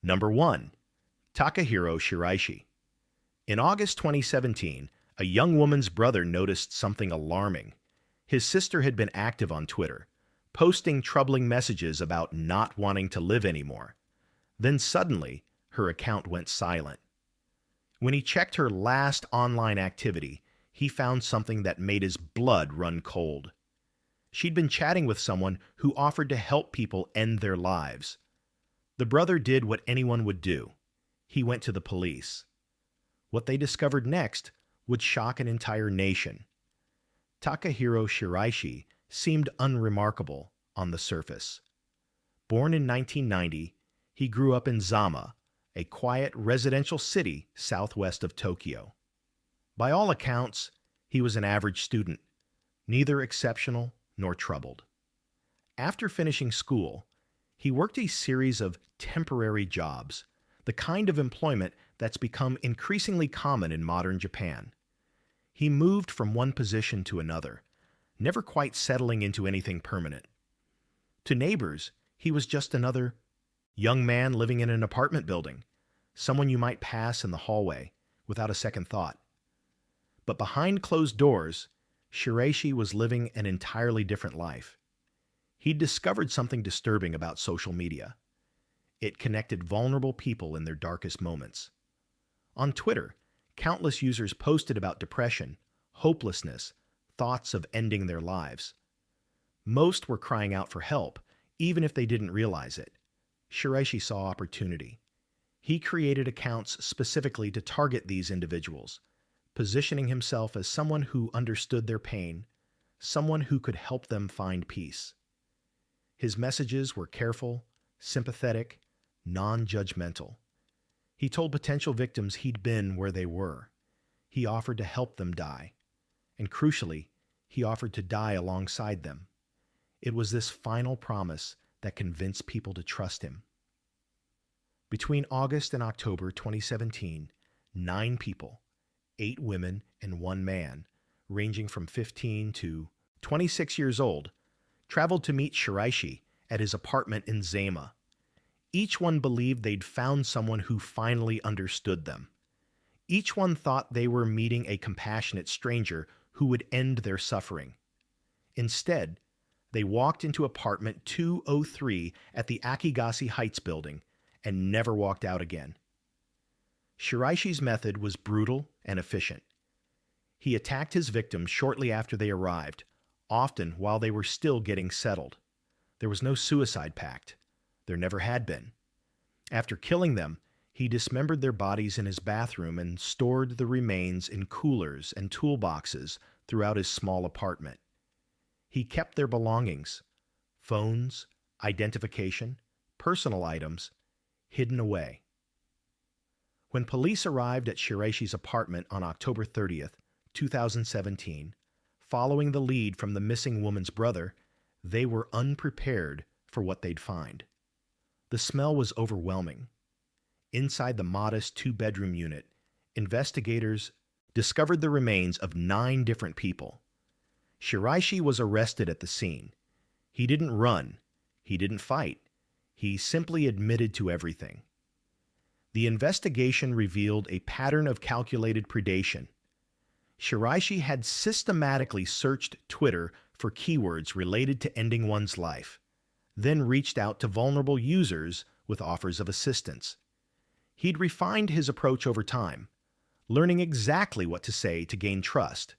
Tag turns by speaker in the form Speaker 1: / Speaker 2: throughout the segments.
Speaker 1: Number 1. Takahiro Shiraishi. In August 2017, a young woman's brother noticed something alarming. His sister had been active on Twitter, posting troubling messages about not wanting to live anymore. Then suddenly, her account went silent. When he checked her last online activity, he found something that made his blood run cold. She'd been chatting with someone who offered to help people end their lives. The brother did what anyone would do. He went to the police. What they discovered next would shock an entire nation. Takahiro Shiraishi seemed unremarkable on the surface. Born in 1990, he grew up in Zama, a quiet residential city southwest of Tokyo. By all accounts, he was an average student, neither exceptional nor troubled. After finishing school, he worked a series of temporary jobs, the kind of employment that's become increasingly common in modern Japan. He moved from one position to another, never quite settling into anything permanent. To neighbors, he was just another young man living in an apartment building, someone you might pass in the hallway without a second thought. But behind closed doors, Shiraishi was living an entirely different life. He'd discovered something disturbing about social media. It connected vulnerable people in their darkest moments. On Twitter, countless users posted about depression, hopelessness, thoughts of ending their lives. Most were crying out for help, even if they didn't realize it. Shiraishi saw opportunity. He created accounts specifically to target these individuals, positioning himself as someone who understood their pain, someone who could help them find peace. His messages were careful, sympathetic, non-judgmental. He told potential victims he'd been where they were. He offered to help them die. And crucially, he offered to die alongside them. It was this final promise that convinced people to trust him. Between August and October 2017, 9 people, 8 women and 1 man, ranging from 15 to 26 years old, traveled to meet Shiraishi at his apartment in Zama. Each one believed they'd found someone who finally understood them. Each one thought they were meeting a compassionate stranger who would end their suffering. Instead, they walked into apartment 203 at the Akigasi Heights building and never walked out again. Shiraishi's method was brutal and efficient. He attacked his victims shortly after they arrived, often while they were still getting settled. There was no suicide pact. There never had been. After killing them, he dismembered their bodies in his bathroom and stored the remains in coolers and toolboxes throughout his small apartment. He kept their belongings, phones, identification, personal items, hidden away. When police arrived at Shiraishi's apartment on October 30th, 2017, following the lead from the missing woman's brother, they were unprepared for what they'd find. The smell was overwhelming. Inside the modest 2-bedroom unit, investigators discovered the remains of 9 different people. Shiraishi was arrested at the scene. He didn't run. He didn't fight. He simply admitted to everything. The investigation revealed a pattern of calculated predation. Shiraishi had systematically searched Twitter for keywords related to ending one's life, then reached out to vulnerable users with offers of assistance. He'd refined his approach over time, learning exactly what to say to gain trust.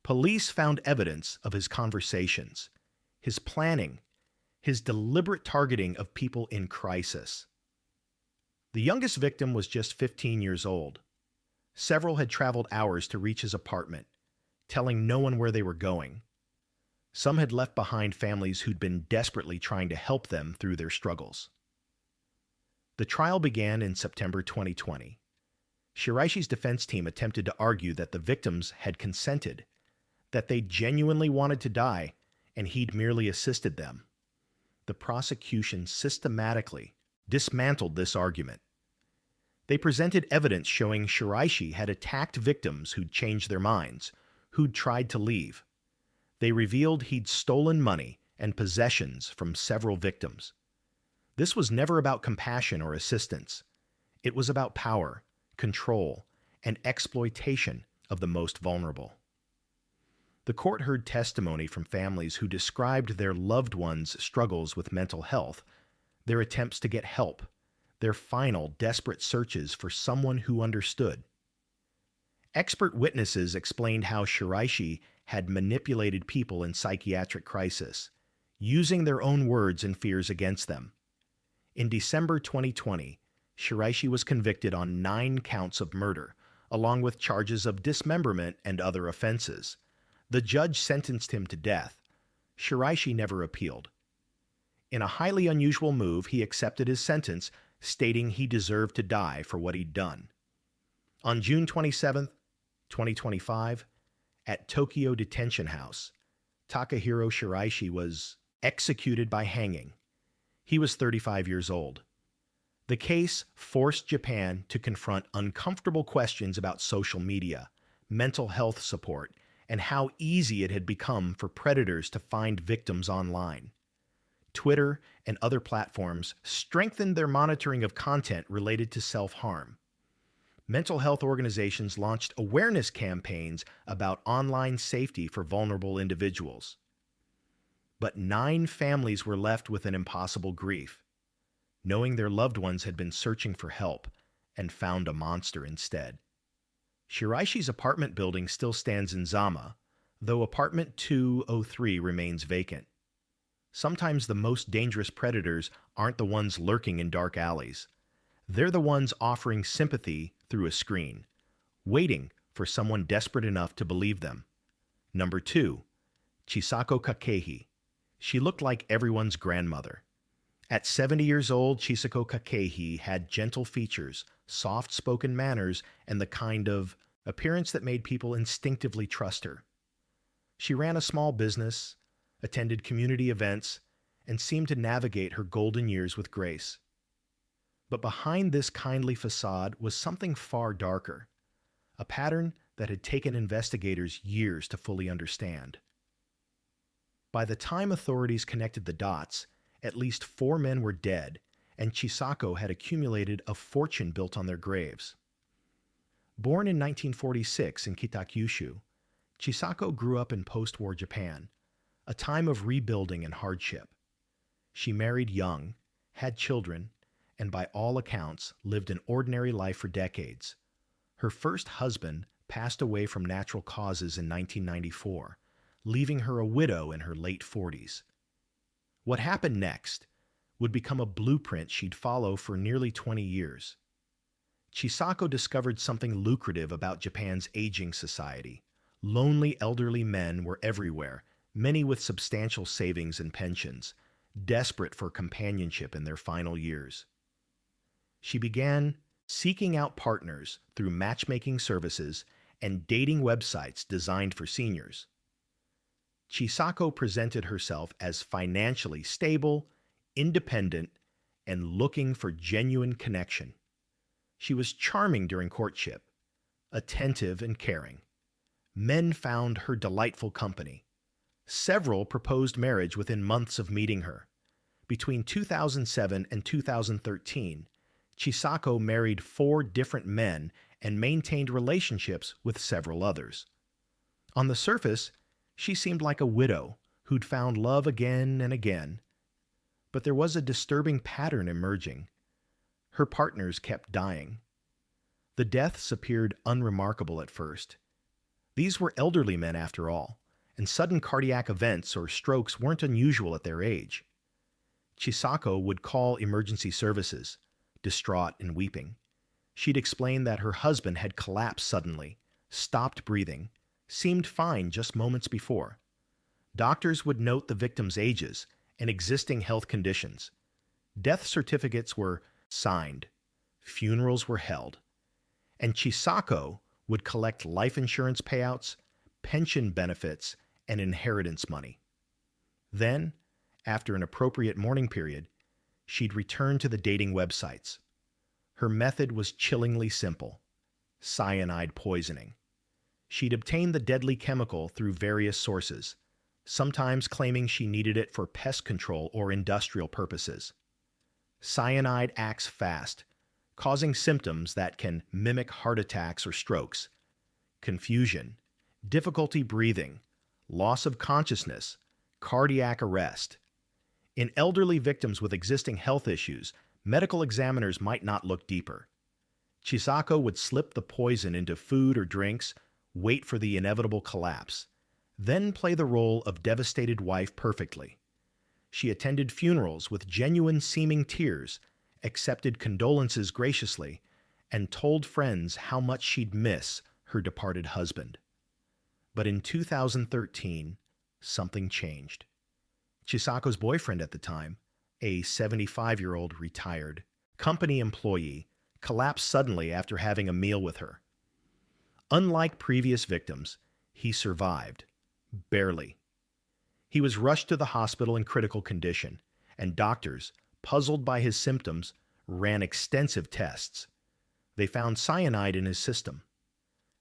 Speaker 1: Police found evidence of his conversations, his planning, his deliberate targeting of people in crisis. The youngest victim was just 15 years old. Several had traveled hours to reach his apartment, telling no one where they were going. Some had left behind families who'd been desperately trying to help them through their struggles. The trial began in September 2020. Shiraishi's defense team attempted to argue that the victims had consented, that they genuinely wanted to die, and he'd merely assisted them. The prosecution systematically dismantled this argument. They presented evidence showing Shiraishi had attacked victims who'd changed their minds, who'd tried to leave. They revealed he'd stolen money and possessions from several victims. This was never about compassion or assistance. It was about power, control, and exploitation of the most vulnerable. The court heard testimony from families who described their loved ones' struggles with mental health, their attempts to get help, their final desperate searches for someone who understood. Expert witnesses explained how Shiraishi had manipulated people in psychiatric crisis, using their own words and fears against them. In December 2020, Shiraishi was convicted on 9 counts of murder, along with charges of dismemberment and other offenses. The judge sentenced him to death. Shiraishi never appealed. In a highly unusual move, he accepted his sentence, stating he deserved to die for what he'd done. On June 27, 2025, at Tokyo Detention House, Takahiro Shiraishi was executed by hanging. He was 35 years old. The case forced Japan to confront uncomfortable questions about social media, mental health support, and how easy it had become for predators to find victims online. Twitter and other platforms strengthened their monitoring of content related to self-harm. Mental health organizations launched awareness campaigns about online safety for vulnerable individuals. But 9 families were left with an impossible grief, knowing their loved ones had been searching for help and found a monster instead. Shiraishi's apartment building still stands in Zama, though apartment 203 remains vacant. Sometimes the most dangerous predators aren't the ones lurking in dark alleys. They're the ones offering sympathy through a screen, waiting for someone desperate enough to believe them. Number 2, Chisako Kakehi. She looked like everyone's grandmother. At 70 years old, Chisako Kakehi had gentle features, soft-spoken manners, and the kind of appearance that made people instinctively trust her. She ran a small business, attended community events, and seemed to navigate her golden years with grace. But behind this kindly facade was something far darker, a pattern that had taken investigators years to fully understand. By the time authorities connected the dots, at least 4 men were dead, and Chisako had accumulated a fortune built on their graves. Born in 1946 in Kitakyushu, Chisako grew up in post-war Japan, a time of rebuilding and hardship. She married young, had children, and by all accounts lived an ordinary life for decades. Her first husband passed away from natural causes in 1994, leaving her a widow in her late 40s. What happened next would become a blueprint she'd follow for nearly 20 years. Chisako discovered something lucrative about Japan's aging society. Lonely elderly men were everywhere, many with substantial savings and pensions, desperate for companionship in their final years. She began seeking out partners through matchmaking services and dating websites designed for seniors. Chisako presented herself as financially stable, independent, and looking for genuine connection. She was charming during courtship, attentive and caring. Men found her delightful company. Several proposed marriage within months of meeting her. Between 2007 and 2013, Chisako married 4 different men and maintained relationships with several others. On the surface, she seemed like a widow who'd found love again and again. But there was a disturbing pattern emerging. Her partners kept dying. The deaths appeared unremarkable at first. These were elderly men after all, and sudden cardiac events or strokes weren't unusual at their age. Chisako would call emergency services, distraught and weeping. She'd explain that her husband had collapsed suddenly, stopped breathing, seemed fine just moments before. Doctors would note the victims' ages and existing health conditions. Death certificates were signed, funerals were held, and Chisako would collect life insurance payouts, pension benefits, and inheritance money. Then, after an appropriate mourning period, she'd return to the dating websites. Her method was chillingly simple: cyanide poisoning. She'd obtained the deadly chemical through various sources, sometimes claiming she needed it for pest control or industrial purposes. Cyanide acts fast, causing symptoms that can mimic heart attacks or strokes, confusion, difficulty breathing, loss of consciousness, cardiac arrest. In elderly victims with existing health issues, medical examiners might not look deeper. Chisako would slip the poison into food or drinks, wait for the inevitable collapse, then play the role of devastated wife perfectly. She attended funerals with genuine-seeming tears, accepted condolences graciously, and told friends how much she'd miss her departed husband. But in 2013, something changed. Chisako's boyfriend at the time, a 75-year-old retired company employee, collapsed suddenly after having a meal with her. Unlike previous victims, he survived, barely. He was rushed to the hospital in critical condition, and doctors, puzzled by his symptoms, ran extensive tests. They found cyanide in his system.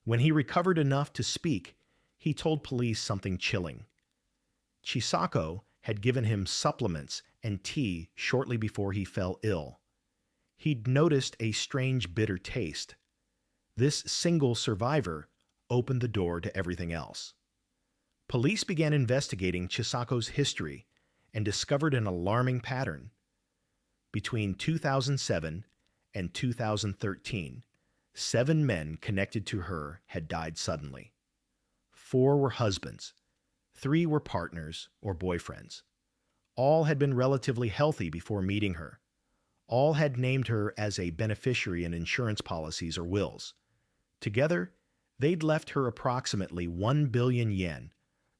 Speaker 1: When he recovered enough to speak, he told police something chilling. Chisako had given him supplements and tea shortly before he fell ill. He'd noticed a strange bitter taste. This single survivor opened the door to everything else. Police began investigating Chisako's history and discovered an alarming pattern. Between 2007 and 2013, 7 men connected to her had died suddenly. 4 were husbands, 3 were partners or boyfriends. All had been relatively healthy before meeting her. All had named her as a beneficiary in insurance policies or wills. Together, they'd left her approximately 1 billion yen,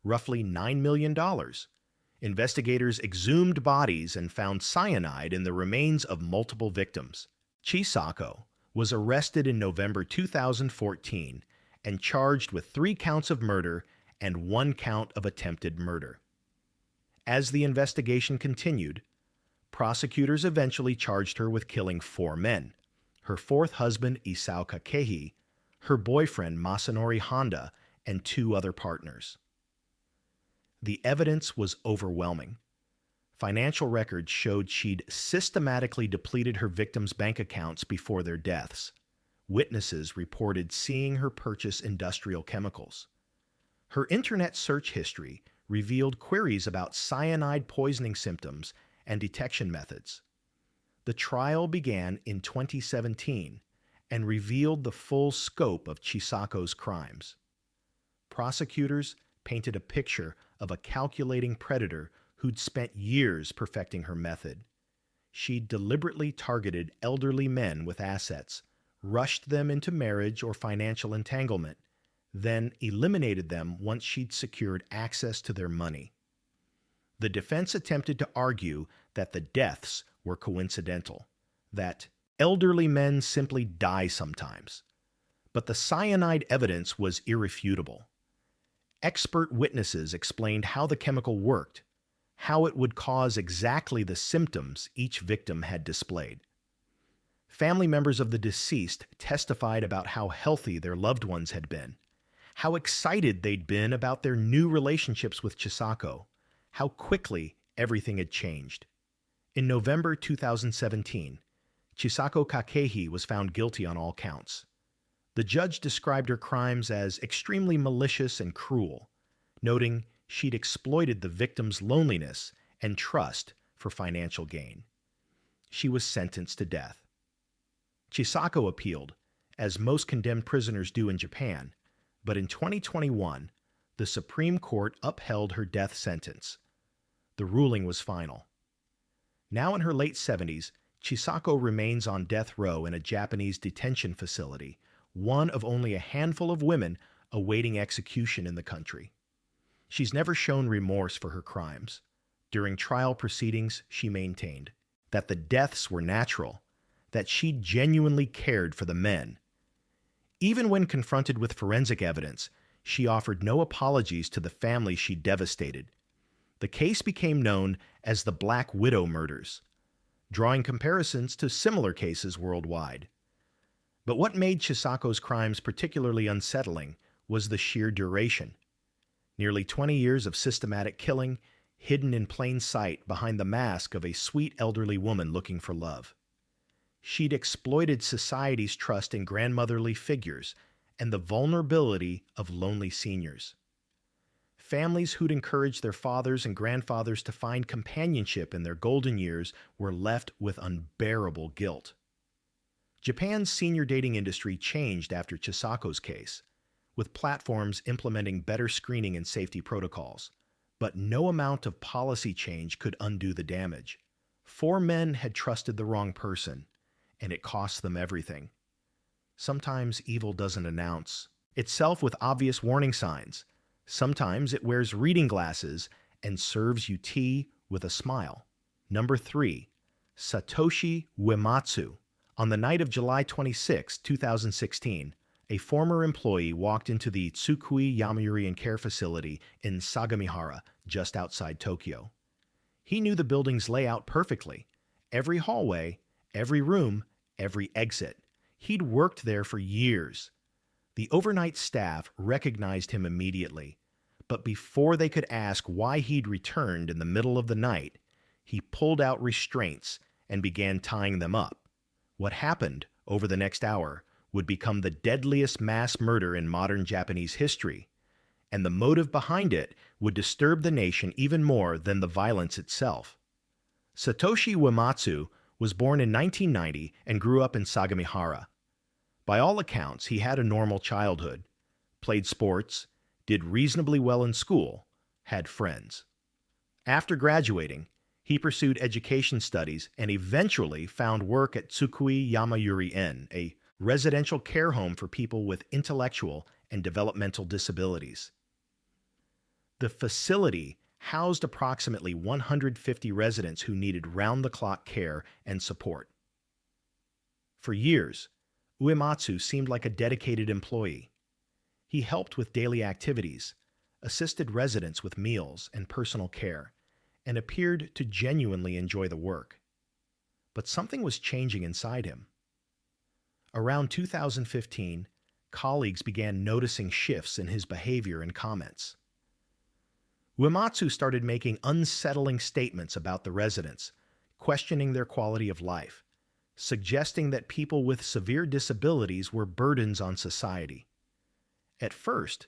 Speaker 1: roughly $9 million. Investigators exhumed bodies and found cyanide in the remains of multiple victims. Chisako was arrested in November 2014 and charged with 3 counts of murder and 1 count of attempted murder. As the investigation continued, prosecutors eventually charged her with killing 4 men: her 4th husband Isao Kakehi, her boyfriend Masanori Honda, and 2 other partners. The evidence was overwhelming. Financial records showed she'd systematically depleted her victims' bank accounts before their deaths. Witnesses reported seeing her purchase industrial chemicals. Her internet search history revealed queries about cyanide poisoning symptoms and detection methods. The trial began in 2017 and revealed the full scope of Chisako's crimes. Prosecutors painted a picture of a calculating predator who'd spent years perfecting her method. She deliberately targeted elderly men with assets, rushed them into marriage or financial entanglement, then eliminated them once she'd secured access to their money. The defense attempted to argue that the deaths were coincidental, that elderly men simply die sometimes. But the cyanide evidence was irrefutable. Expert witnesses explained how the chemical worked, how it would cause exactly the symptoms each victim had displayed. Family members of the deceased testified about how healthy their loved ones had been, how excited they'd been about their new relationships with Chisako, how quickly everything had changed. In November 2017, Chisako Kakehi was found guilty on all counts. The judge described her crimes as extremely malicious and cruel, noting she'd exploited the victim's loneliness and trust for financial gain. She was sentenced to death. Chisako appealed, as most condemned prisoners do in Japan, but in 2021, the Supreme Court upheld her death sentence. The ruling was final. Now in her late 70s, Chisako remains on death row in a Japanese detention facility, one of only a handful of women awaiting execution in the country. She's never shown remorse for her crimes. During trial proceedings, she maintained that the deaths were natural, that she genuinely cared for the men. Even when confronted with forensic evidence, she offered no apologies to the family she devastated. The case became known as the Black Widow murders, drawing comparisons to similar cases worldwide. But what made Chisako's crimes particularly unsettling was the sheer duration. Nearly 20 years of systematic killing, hidden in plain sight behind the mask of a sweet elderly woman looking for love. She'd exploited society's trust in grandmotherly figures and the vulnerability of lonely seniors. Families who'd encouraged their fathers and grandfathers to find companionship in their golden years were left with unbearable guilt. Japan's senior dating industry changed after Chisako's case, with platforms implementing better screening and safety protocols. But no amount of policy change could undo the damage. 4 men had trusted the wrong person, and it cost them everything. Sometimes evil doesn't announce itself with obvious warning signs. Sometimes it wears reading glasses and serves you tea with a smile. Number 3. Satoshi Uematsu. On the night of July 26, 2016, a former employee walked into the Tsukui Yamayuri Care Facility in Sagamihara, just outside Tokyo. He knew the building's layout perfectly. Every hallway, every room, every exit. He'd worked there for years. The overnight staff recognized him immediately, but before they could ask why he'd returned in the middle of the night, he pulled out restraints and began tying them up. What happened over the next hour would become the deadliest mass murder in modern Japanese history, and the motive behind it would disturb the nation even more than the violence itself. Satoshi Uematsu was born in 1990 and grew up in Sagamihara. By all accounts, he had a normal childhood, played sports, did reasonably well in school, had friends. After graduating, he pursued education studies and eventually found work at Tsukui Yamayuri-en, a residential care home for people with intellectual and developmental disabilities. The facility housed approximately 150 residents who needed round-the-clock care and support. For years, Uematsu seemed like a dedicated employee. He helped with daily activities, assisted residents with meals and personal care, and appeared to genuinely enjoy the work. But something was changing inside him. Around 2015, colleagues began noticing shifts in his behavior and comments. Uematsu started making unsettling statements about the residents, questioning their quality of life, suggesting that people with severe disabilities were burdens on society. At first,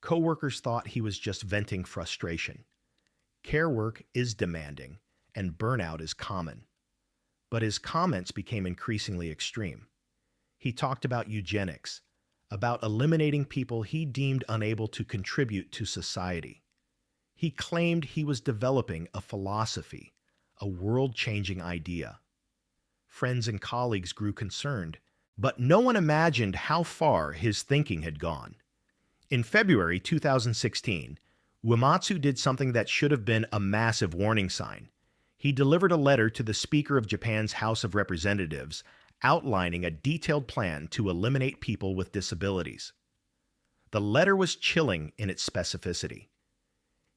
Speaker 1: coworkers thought he was just venting frustration. Care work is demanding, and burnout is common. But his comments became increasingly extreme. He talked about eugenics, about eliminating people he deemed unable to contribute to society. He claimed he was developing a philosophy, a world-changing idea. Friends and colleagues grew concerned, but no one imagined how far his thinking had gone. In February 2016, Uematsu did something that should have been a massive warning sign. He delivered a letter to the Speaker of Japan's House of Representatives outlining a detailed plan to eliminate people with disabilities. The letter was chilling in its specificity.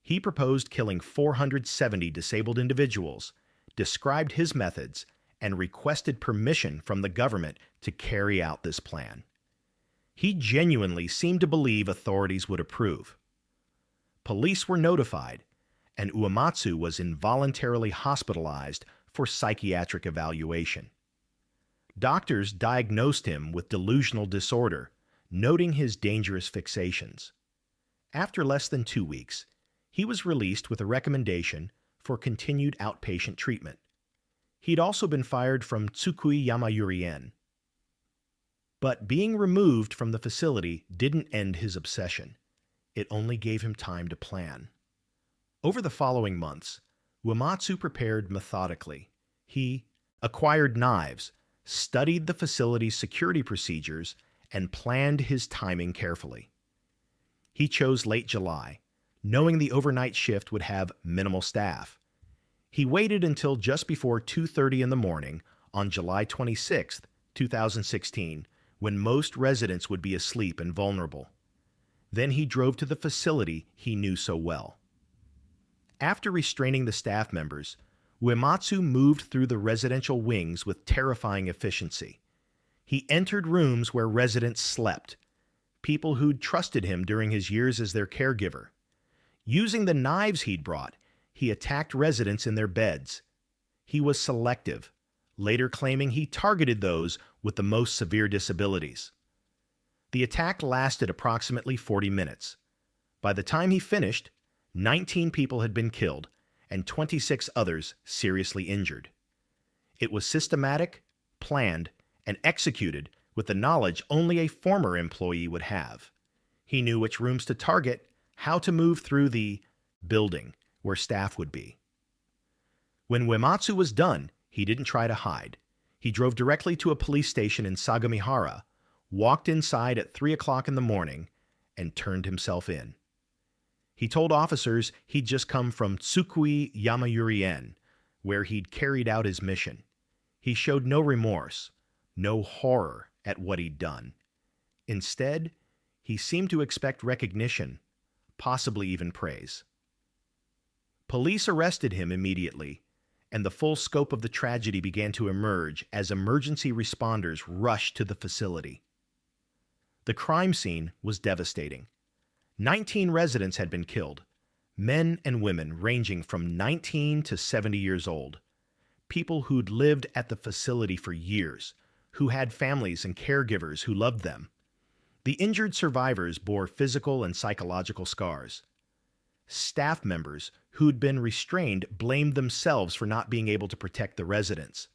Speaker 1: He proposed killing 470 disabled individuals, described his methods, and requested permission from the government to carry out this plan. He genuinely seemed to believe authorities would approve. Police were notified, and Uematsu was involuntarily hospitalized for psychiatric evaluation. Doctors diagnosed him with delusional disorder, noting his dangerous fixations. After less than 2 weeks, he was released with a recommendation for continued outpatient treatment. He'd also been fired from Tsukui Yamayuri-en. But being removed from the facility didn't end his obsession. It only gave him time to plan. Over the following months, Uematsu prepared methodically. He acquired knives, studied the facility's security procedures, and planned his timing carefully. He chose late July, knowing the overnight shift would have minimal staff. He waited until just before 2:30 in the morning on July 26, 2016, when most residents would be asleep and vulnerable. Then he drove to the facility he knew so well. After restraining the staff members, Uematsu moved through the residential wings with terrifying efficiency. He entered rooms where residents slept, people who'd trusted him during his years as their caregiver. Using the knives he'd brought, he attacked residents in their beds. He was selective, later claiming he targeted those with the most severe disabilities. The attack lasted approximately 40 minutes. By the time he finished, 19 people had been killed and 26 others seriously injured. It was systematic, planned, and executed with the knowledge only a former employee would have. He knew which rooms to target, how to move through the building where staff would be. When Uematsu was done, he didn't try to hide. He drove directly to a police station in Sagamihara, walked inside at 3 o'clock in the morning, and turned himself in. He told officers he'd just come from Tsukui Yamayurien, where he'd carried out his mission. He showed no remorse, no horror at what he'd done. Instead, he seemed to expect recognition, possibly even praise. Police arrested him immediately, and the full scope of the tragedy began to emerge as emergency responders rushed to the facility. The crime scene was devastating. 19 residents had been killed, men and women ranging from 19 to 70 years old, people who'd lived at the facility for years, who had families and caregivers who loved them. The injured survivors bore physical and psychological scars. Staff members who'd been restrained blamed themselves for not being able to protect the residents.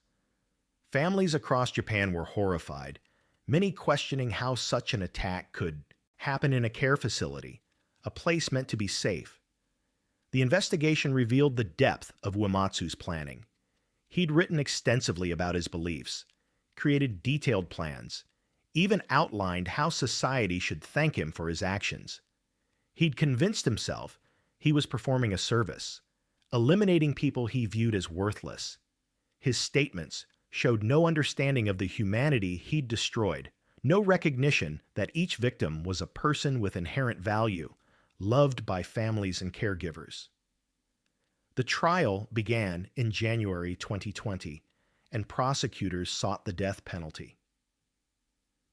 Speaker 1: Families across Japan were horrified, many questioning how such an attack could happen in a care facility, a place meant to be safe. The investigation revealed the depth of Uematsu's planning. He'd written extensively about his beliefs, created detailed plans, even outlined how society should thank him for his actions. He'd convinced himself he was performing a service, eliminating people he viewed as worthless. His statements showed no understanding of the humanity he'd destroyed, no recognition that each victim was a person with inherent value, loved by families and caregivers. The trial began in January 2020, and prosecutors sought the death penalty.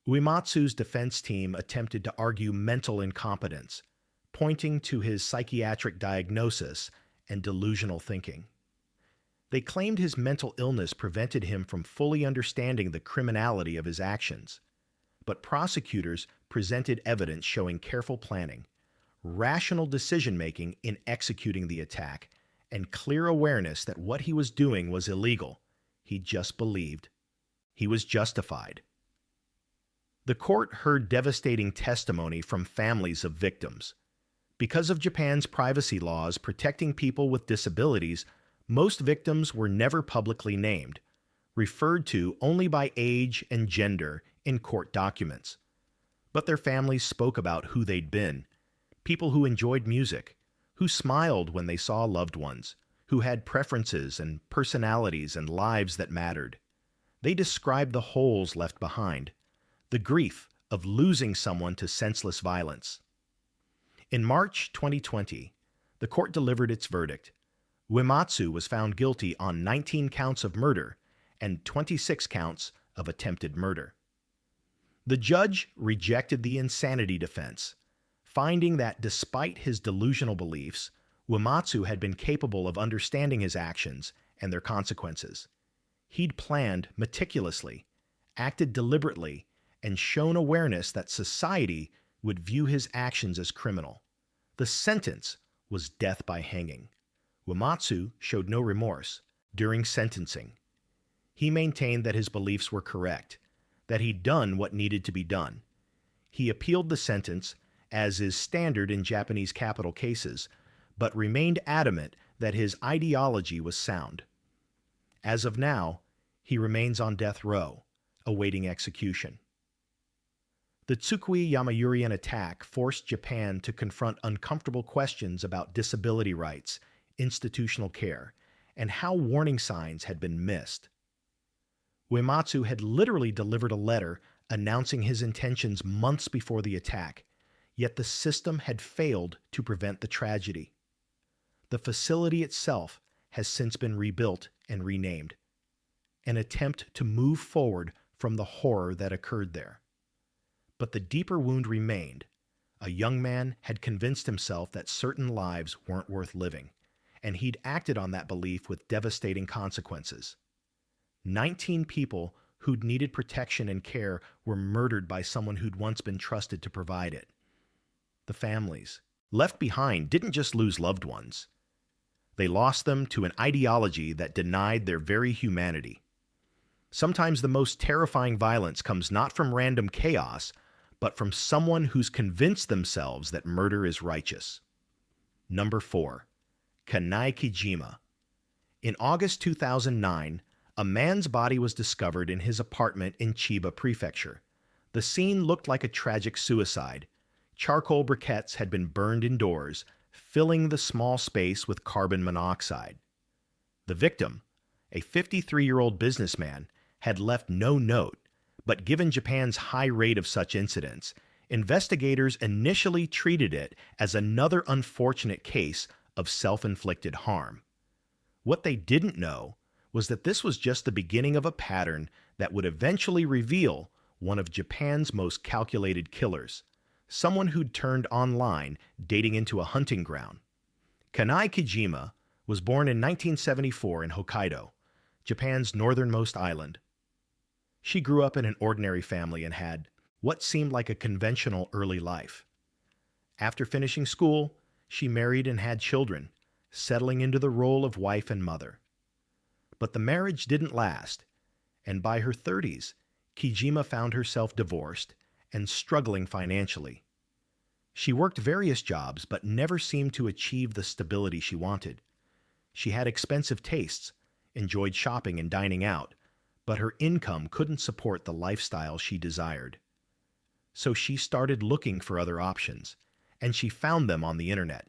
Speaker 1: Uematsu's defense team attempted to argue mental incompetence, pointing to his psychiatric diagnosis and delusional thinking. They claimed his mental illness prevented him from fully understanding the criminality of his actions. But prosecutors presented evidence showing careful planning, rational decision-making in executing the attack, and clear awareness that what he was doing was illegal. He just believed. He was justified. The court heard devastating testimony from families of victims. Because of Japan's privacy laws protecting people with disabilities, most victims were never publicly named, referred to only by age and gender in court documents. But their families spoke about who they'd been, people who enjoyed music, who smiled when they saw loved ones, who had preferences and personalities and lives that mattered. They described the holes left behind, the grief of losing someone to senseless violence. In March 2020, the court delivered its verdict. Uematsu was found guilty on 19 counts of murder and 26 counts of attempted murder. The judge rejected the insanity defense, finding that despite his delusional beliefs, Uematsu had been capable of understanding his actions and their consequences. He'd planned meticulously, acted deliberately, and shown awareness that society would view his actions as criminal. The sentence was death by hanging. Uematsu showed no remorse during sentencing. He maintained that his beliefs were correct, that he'd done what needed to be done. He appealed the sentence, as is standard in Japanese capital cases, but remained adamant that his ideology was sound. As of now, he remains on death row, awaiting execution. The Tsukui Yamayurien attack forced Japan to confront uncomfortable questions about disability rights, institutional care, and how warning signs had been missed. Uematsu had literally delivered a letter announcing his intentions months before the attack, yet the system had failed to prevent the tragedy. The facility itself has since been rebuilt and renamed, an attempt to move forward from the horror that occurred there. But the deeper wound remained. A young man had convinced himself that certain lives weren't worth living, and he'd acted on that belief with devastating consequences. 19 people who'd needed protection and care were murdered by someone who'd once been trusted to provide it. The families left behind didn't just lose loved ones. They lost them to an ideology that denied their very humanity. Sometimes the most terrifying violence comes not from random chaos, but from someone who's convinced themselves that murder is righteous. Number 4. Kanai Kijima. In August 2009, a man's body was discovered in his apartment in Chiba Prefecture. The scene looked like a tragic suicide. Charcoal briquettes had been burned indoors, filling the small space with carbon monoxide. The victim, a 53-year-old businessman, had left no note, but given Japan's high rate of such incidents, investigators initially treated it as another unfortunate case of self-inflicted harm. What they didn't know was that this was just the beginning of a pattern that would eventually reveal one of Japan's most calculated killers, someone who'd turned online, dating into a hunting ground. Kanai Kijima was born in 1974 in Hokkaido, Japan's northernmost island. She grew up in an ordinary family and had what seemed like a conventional early life. After finishing school, she married and had children, settling into the role of wife and mother. But the marriage didn't last, and by her 30s, Kijima found herself divorced and struggling financially. She worked various jobs but never seemed to achieve the stability she wanted. She had expensive tastes, enjoyed shopping and dining out, but her income couldn't support the lifestyle she desired. So she started looking for other options, and she found them on the internet.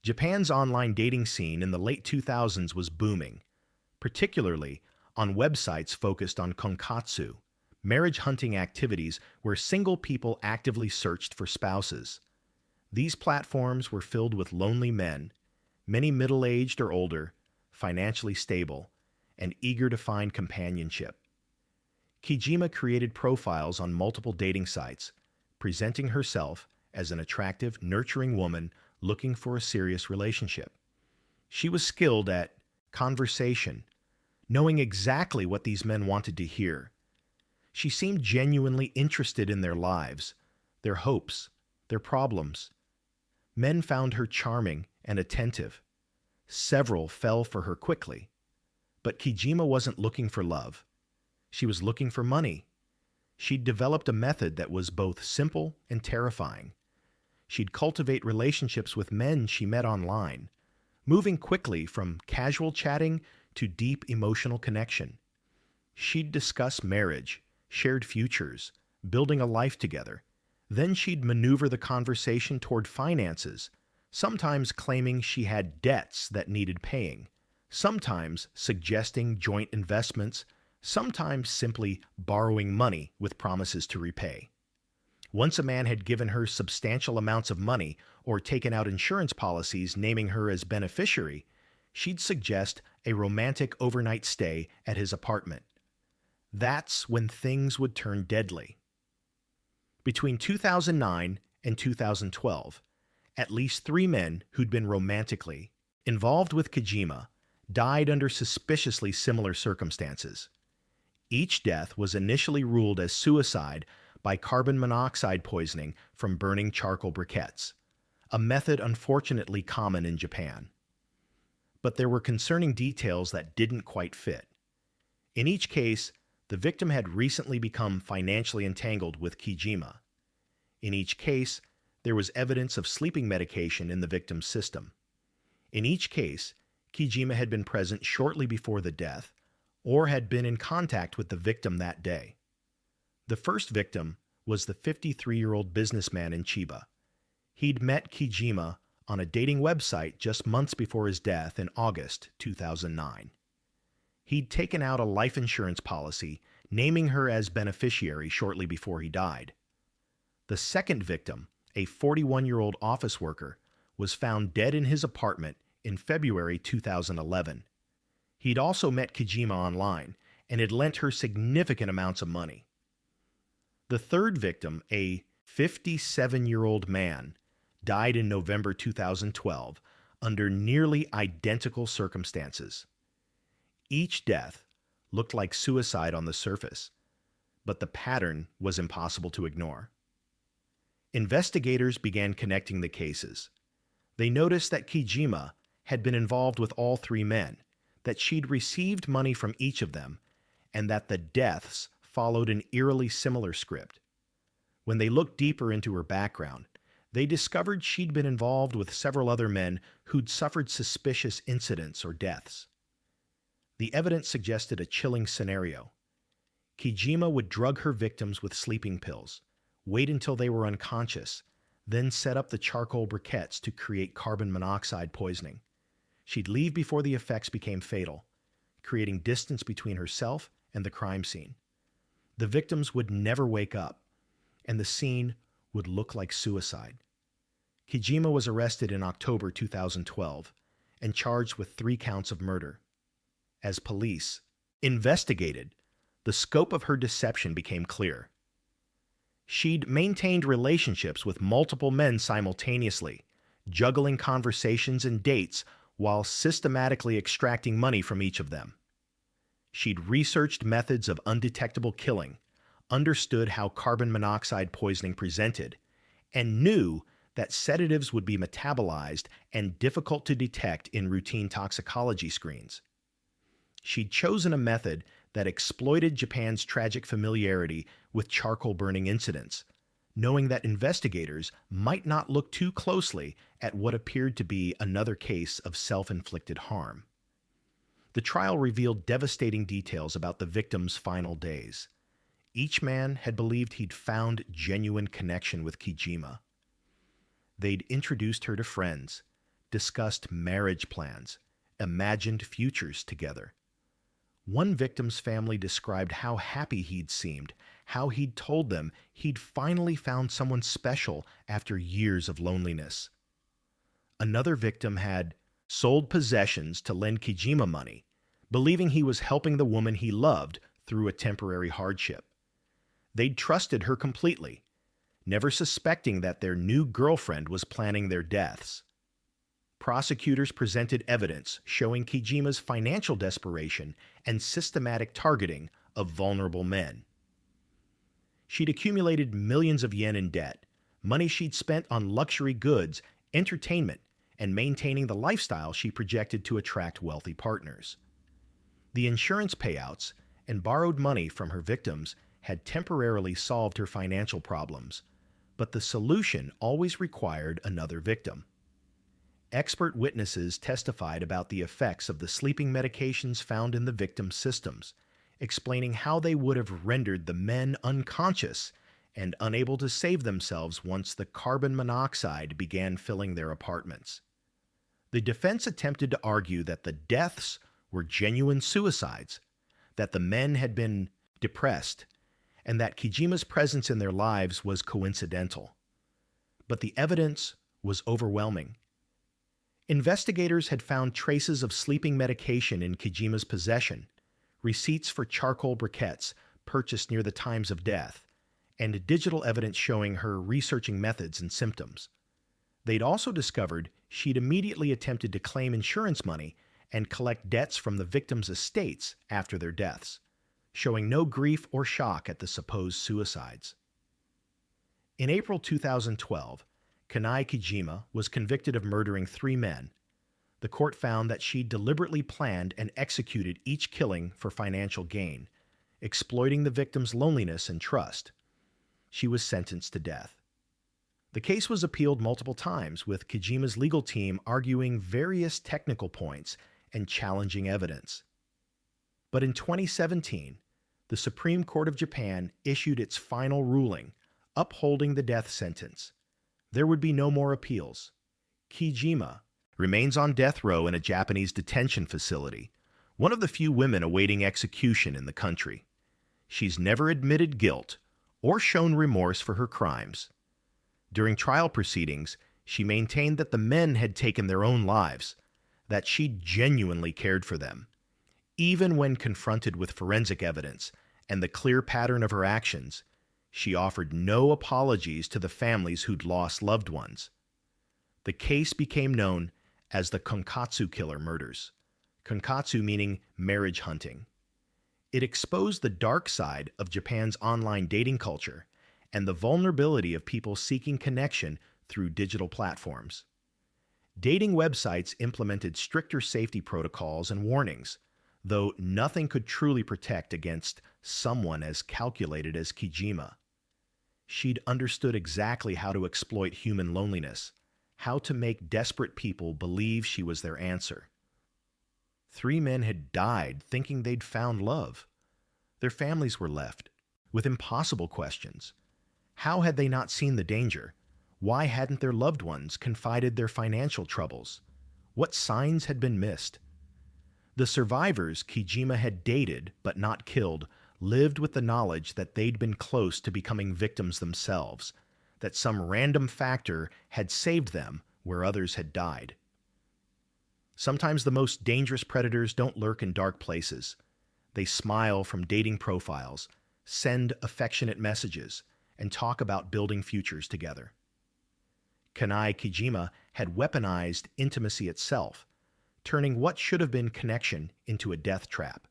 Speaker 1: Japan's online dating scene in the late 2000s was booming, particularly on websites focused on konkatsu, marriage hunting activities where single people actively searched for spouses. These platforms were filled with lonely men, many middle-aged or older, financially stable, and eager to find companionship. Kijima created profiles on multiple dating sites, presenting herself as an attractive, nurturing woman looking for a serious relationship. She was skilled at conversation, knowing exactly what these men wanted to hear. She seemed genuinely interested in their lives, their hopes, their problems. Men found her charming and attentive. Several fell for her quickly. But Kijima wasn't looking for love. She was looking for money. She'd developed a method that was both simple and terrifying. She'd cultivate relationships with men she met online, moving quickly from casual chatting to deep emotional connection. She'd discuss marriage, shared futures, building a life together. Then she'd maneuver the conversation toward finances, sometimes claiming she had debts that needed paying, sometimes suggesting joint investments, sometimes simply borrowing money with promises to repay. Once a man had given her substantial amounts of money or taken out insurance policies naming her as beneficiary, she'd suggest a romantic overnight stay at his apartment. That's when things would turn deadly. Between 2009 and 2012, at least 3 men who'd been romantically involved with Kijima died under suspiciously similar circumstances. Each death was initially ruled as suicide by carbon monoxide poisoning from burning charcoal briquettes, a method unfortunately common in Japan. But there were concerning details that didn't quite fit. In each case, the victim had recently become financially entangled with Kijima. In each case, there was evidence of sleeping medication in the victim's system. In each case, Kijima had been present shortly before the death or had been in contact with the victim that day. The first victim was the 53-year-old businessman in Chiba. He'd met Kijima on a dating website just months before his death in August 2009. He'd taken out a life insurance policy, naming her as beneficiary shortly before he died. The second victim, a 41-year-old office worker, was found dead in his apartment in February 2011. He'd also met Kijima online and had lent her significant amounts of money. The third victim, a 57-year-old man, died in November 2012 under nearly identical circumstances. Each death looked like suicide on the surface, but the pattern was impossible to ignore. Investigators began connecting the cases. They noticed that Kijima had been involved with all three men, that she'd received money from each of them, and that the deaths followed an eerily similar script. When they looked deeper into her background, they discovered she'd been involved with several other men who'd suffered suspicious incidents or deaths. The evidence suggested a chilling scenario. Kijima would drug her victims with sleeping pills, wait until they were unconscious, then set up the charcoal briquettes to create carbon monoxide poisoning. She'd leave before the effects became fatal, creating distance between herself and the crime scene. The victims would never wake up, and the scene would look like suicide. Kijima was arrested in October 2012 and charged with 3 counts of murder. As police investigated, the scope of her deception became clear. She'd maintained relationships with multiple men simultaneously, juggling conversations and dates while systematically extracting money from each of them. She'd researched methods of undetectable killing, understood how carbon monoxide poisoning presented, and knew that sedatives would be metabolized and difficult to detect in routine toxicology screens. She'd chosen a method that exploited Japan's tragic familiarity with charcoal burning incidents, knowing that investigators might not look too closely at what appeared to be another case of self-inflicted harm. The trial revealed devastating details about the victims' final days. Each man had believed he'd found genuine connection with Kijima. They'd introduced her to friends, discussed marriage plans, imagined futures together. One victim's family described how happy he'd seemed, how he'd told them he'd finally found someone special after years of loneliness. Another victim had sold possessions to lend Kijima money, believing he was helping the woman he loved through a temporary hardship. They'd trusted her completely, never suspecting that their new girlfriend was planning their deaths. Prosecutors presented evidence showing Kijima's financial desperation and systematic targeting of vulnerable men. She'd accumulated millions of yen in debt, money she'd spent on luxury goods, entertainment, and maintaining the lifestyle she projected to attract wealthy partners. The insurance payouts and borrowed money from her victims had temporarily solved her financial problems, but the solution always required another victim. Expert witnesses testified about the effects of the sleeping medications found in the victims' systems, explaining how they would have rendered the men unconscious and unable to save themselves once the carbon monoxide began filling their apartments. The defense attempted to argue that the deaths were genuine suicides, that the men had been depressed, and that Kijima's presence in their lives was coincidental. But the evidence was overwhelming. Investigators had found traces of sleeping medication in Kijima's possession, receipts for charcoal briquettes purchased near the times of death, and digital evidence showing her researching methods and symptoms. They'd also discovered she'd immediately attempted to claim insurance money and collect debts from the victims' estates after their deaths, showing no grief or shock at the supposed suicides. In April 2012, Kanai Kijima was convicted of murdering 3 men. The court found that she deliberately planned and executed each killing for financial gain, exploiting the victim's loneliness and trust. She was sentenced to death. The case was appealed multiple times, with Kijima's legal team arguing various technical points and challenging evidence. But in 2017, the Supreme Court of Japan issued its final ruling, upholding the death sentence. There would be no more appeals. Kijima remains on death row in a Japanese detention facility, one of the few women awaiting execution in the country. She's never admitted guilt or shown remorse for her crimes. During trial proceedings, she maintained that the men had taken their own lives, that she genuinely cared for them. Even when confronted with forensic evidence and the clear pattern of her actions, she offered no apologies to the families who'd lost loved ones. The case became known as the Konkatsu killer murders. Konkatsu meaning marriage hunting. It exposed the dark side of Japan's online dating culture and the vulnerability of people seeking connection through digital platforms. Dating websites implemented stricter safety protocols and warnings, though nothing could truly protect against someone as calculated as Kijima. She'd understood exactly how to exploit human loneliness, how to make desperate people believe she was their answer. 3 men had died thinking they'd found love. Their families were left with impossible questions. How had they not seen the danger? Why hadn't their loved ones confided their financial troubles? What signs had been missed? The survivors Kijima had dated but not killed lived with the knowledge that they'd been close to becoming victims themselves, that some random factor had saved them where others had died. Sometimes the most dangerous predators don't lurk in dark places. They smile from dating profiles, send affectionate messages, and talk about building futures together. Kanai Kijima had weaponized intimacy itself, turning what should have been connection into a death trap.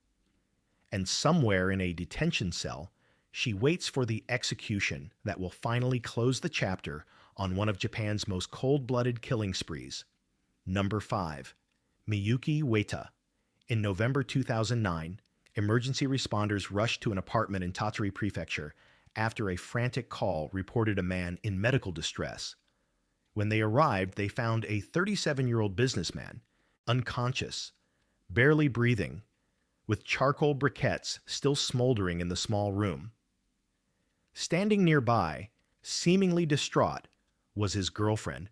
Speaker 1: And somewhere in a detention cell, she waits for the execution that will finally close the chapter on one of Japan's most cold-blooded killing sprees. Number 5. Miyuki Ueda. In November 2009, emergency responders rushed to an apartment in Tottori Prefecture after a frantic call reported a man in medical distress. When they arrived, they found a 37-year-old businessman, unconscious, barely breathing, with charcoal briquettes still smoldering in the small room. Standing nearby, seemingly distraught, was his girlfriend,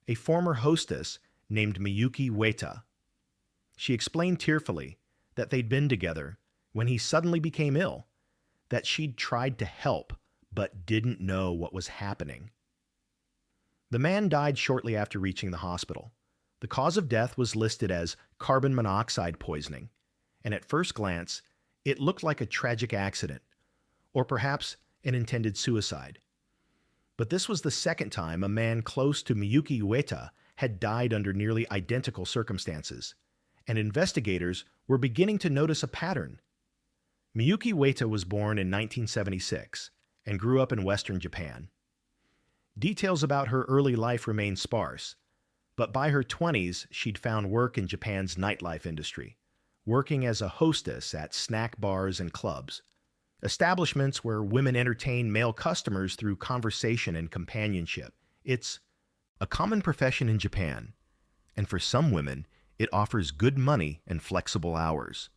Speaker 1: a former hostess named Miyuki Ueda. She explained tearfully that they'd been together when he suddenly became ill, that she'd tried to help but didn't know what was happening. The man died shortly after reaching the hospital. The cause of death was listed as carbon monoxide poisoning, and at first glance, it looked like a tragic accident, or perhaps an intended suicide. But this was the second time a man close to Miyuki Ueda had died under nearly identical circumstances, and investigators were beginning to notice a pattern. Miyuki Ueda was born in 1976 and grew up in Western Japan. Details about her early life remain sparse, but by her 20s she'd found work in Japan's nightlife industry, working as a hostess at snack bars and clubs, establishments where women entertain male customers through conversation and companionship. It's a common profession in Japan, and for some women, it offers good money and flexible hours.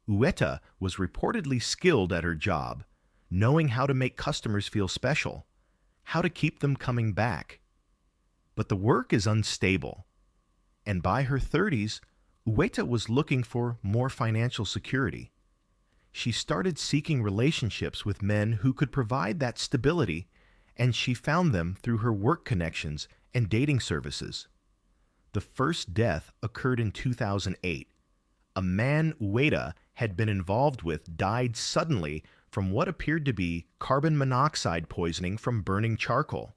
Speaker 1: Ueda was reportedly skilled at her job, knowing how to make customers feel special, how to keep them coming back. But the work is unstable, and by her 30s, Ueda was looking for more financial security. She started seeking relationships with men who could provide that stability, and she found them through her work connections and dating services. The first death occurred in 2008. A man Ueda had been involved with died suddenly from what appeared to be carbon monoxide poisoning from burning charcoal.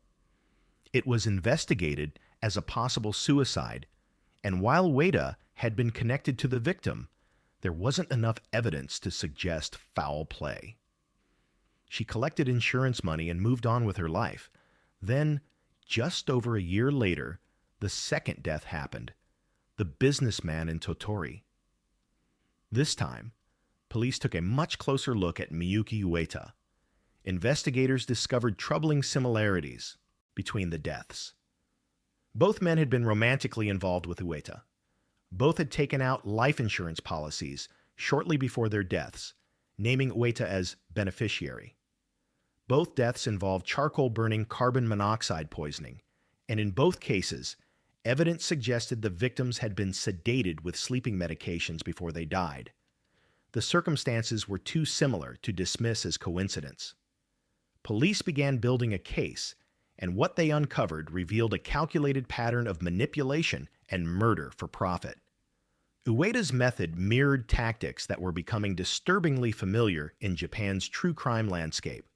Speaker 1: It was investigated as a possible suicide, and while Ueda had been connected to the victim, there wasn't enough evidence to suggest foul play. She collected insurance money and moved on with her life. Then, just over a year later, the second death happened, the businessman in Tottori. This time, police took a much closer look at Miyuki Ueda. Investigators discovered troubling similarities between the deaths. Both men had been romantically involved with Ueda. Both had taken out life insurance policies shortly before their deaths, naming Ueda as beneficiary. Both deaths involved charcoal burning carbon monoxide poisoning, and in both cases, evidence suggested the victims had been sedated with sleeping medications before they died. The circumstances were too similar to dismiss as coincidence. Police began building a case, and what they uncovered revealed a calculated pattern of manipulation and murder for profit. Ueda's method mirrored tactics that were becoming disturbingly familiar in Japan's true crime landscape.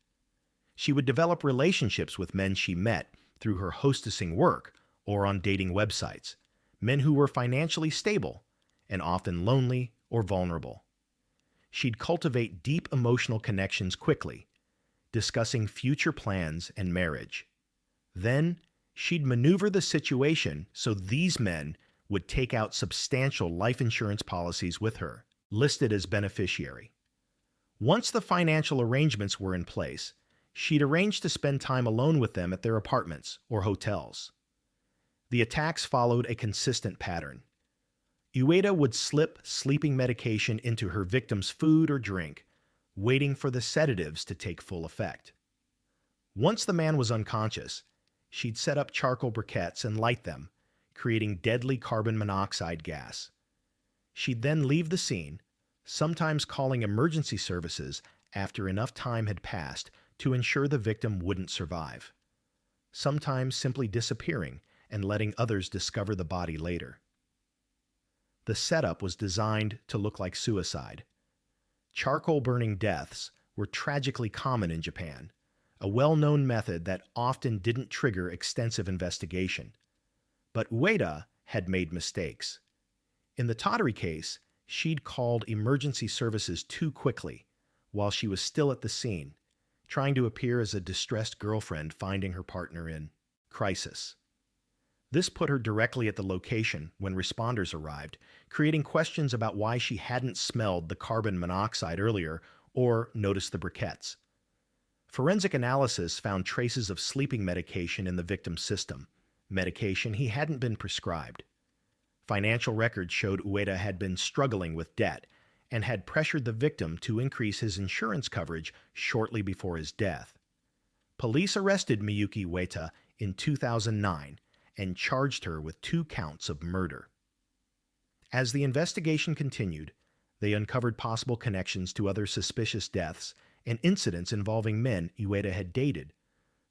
Speaker 1: She would develop relationships with men she met through her hostessing work or on dating websites, men who were financially stable and often lonely or vulnerable. She'd cultivate deep emotional connections quickly, discussing future plans and marriage. Then, she'd maneuver the situation so these men would take out substantial life insurance policies with her, listed as beneficiary. Once the financial arrangements were in place, she'd arrange to spend time alone with them at their apartments or hotels. The attacks followed a consistent pattern. Ueda would slip sleeping medication into her victim's food or drink, waiting for the sedatives to take full effect. Once the man was unconscious, she'd set up charcoal briquettes and light them, creating deadly carbon monoxide gas. She'd then leave the scene, sometimes calling emergency services after enough time had passed to ensure the victim wouldn't survive, sometimes simply disappearing and letting others discover the body later. The setup was designed to look like suicide. Charcoal-burning deaths were tragically common in Japan, a well-known method that often didn't trigger extensive investigation. But Ueda had made mistakes. In the Tottery case, she'd called emergency services too quickly while she was still at the scene, trying to appear as a distressed girlfriend finding her partner in crisis. This put her directly at the location when responders arrived, creating questions about why she hadn't smelled the carbon monoxide earlier or noticed the briquettes. Forensic analysis found traces of sleeping medication in the victim's system, medication he hadn't been prescribed. Financial records showed Ueda had been struggling with debt and had pressured the victim to increase his insurance coverage shortly before his death. Police arrested Miyuki Ueda in 2009 and charged her with 2 counts of murder. As the investigation continued, they uncovered possible connections to other suspicious deaths and incidents involving men Ueda had dated,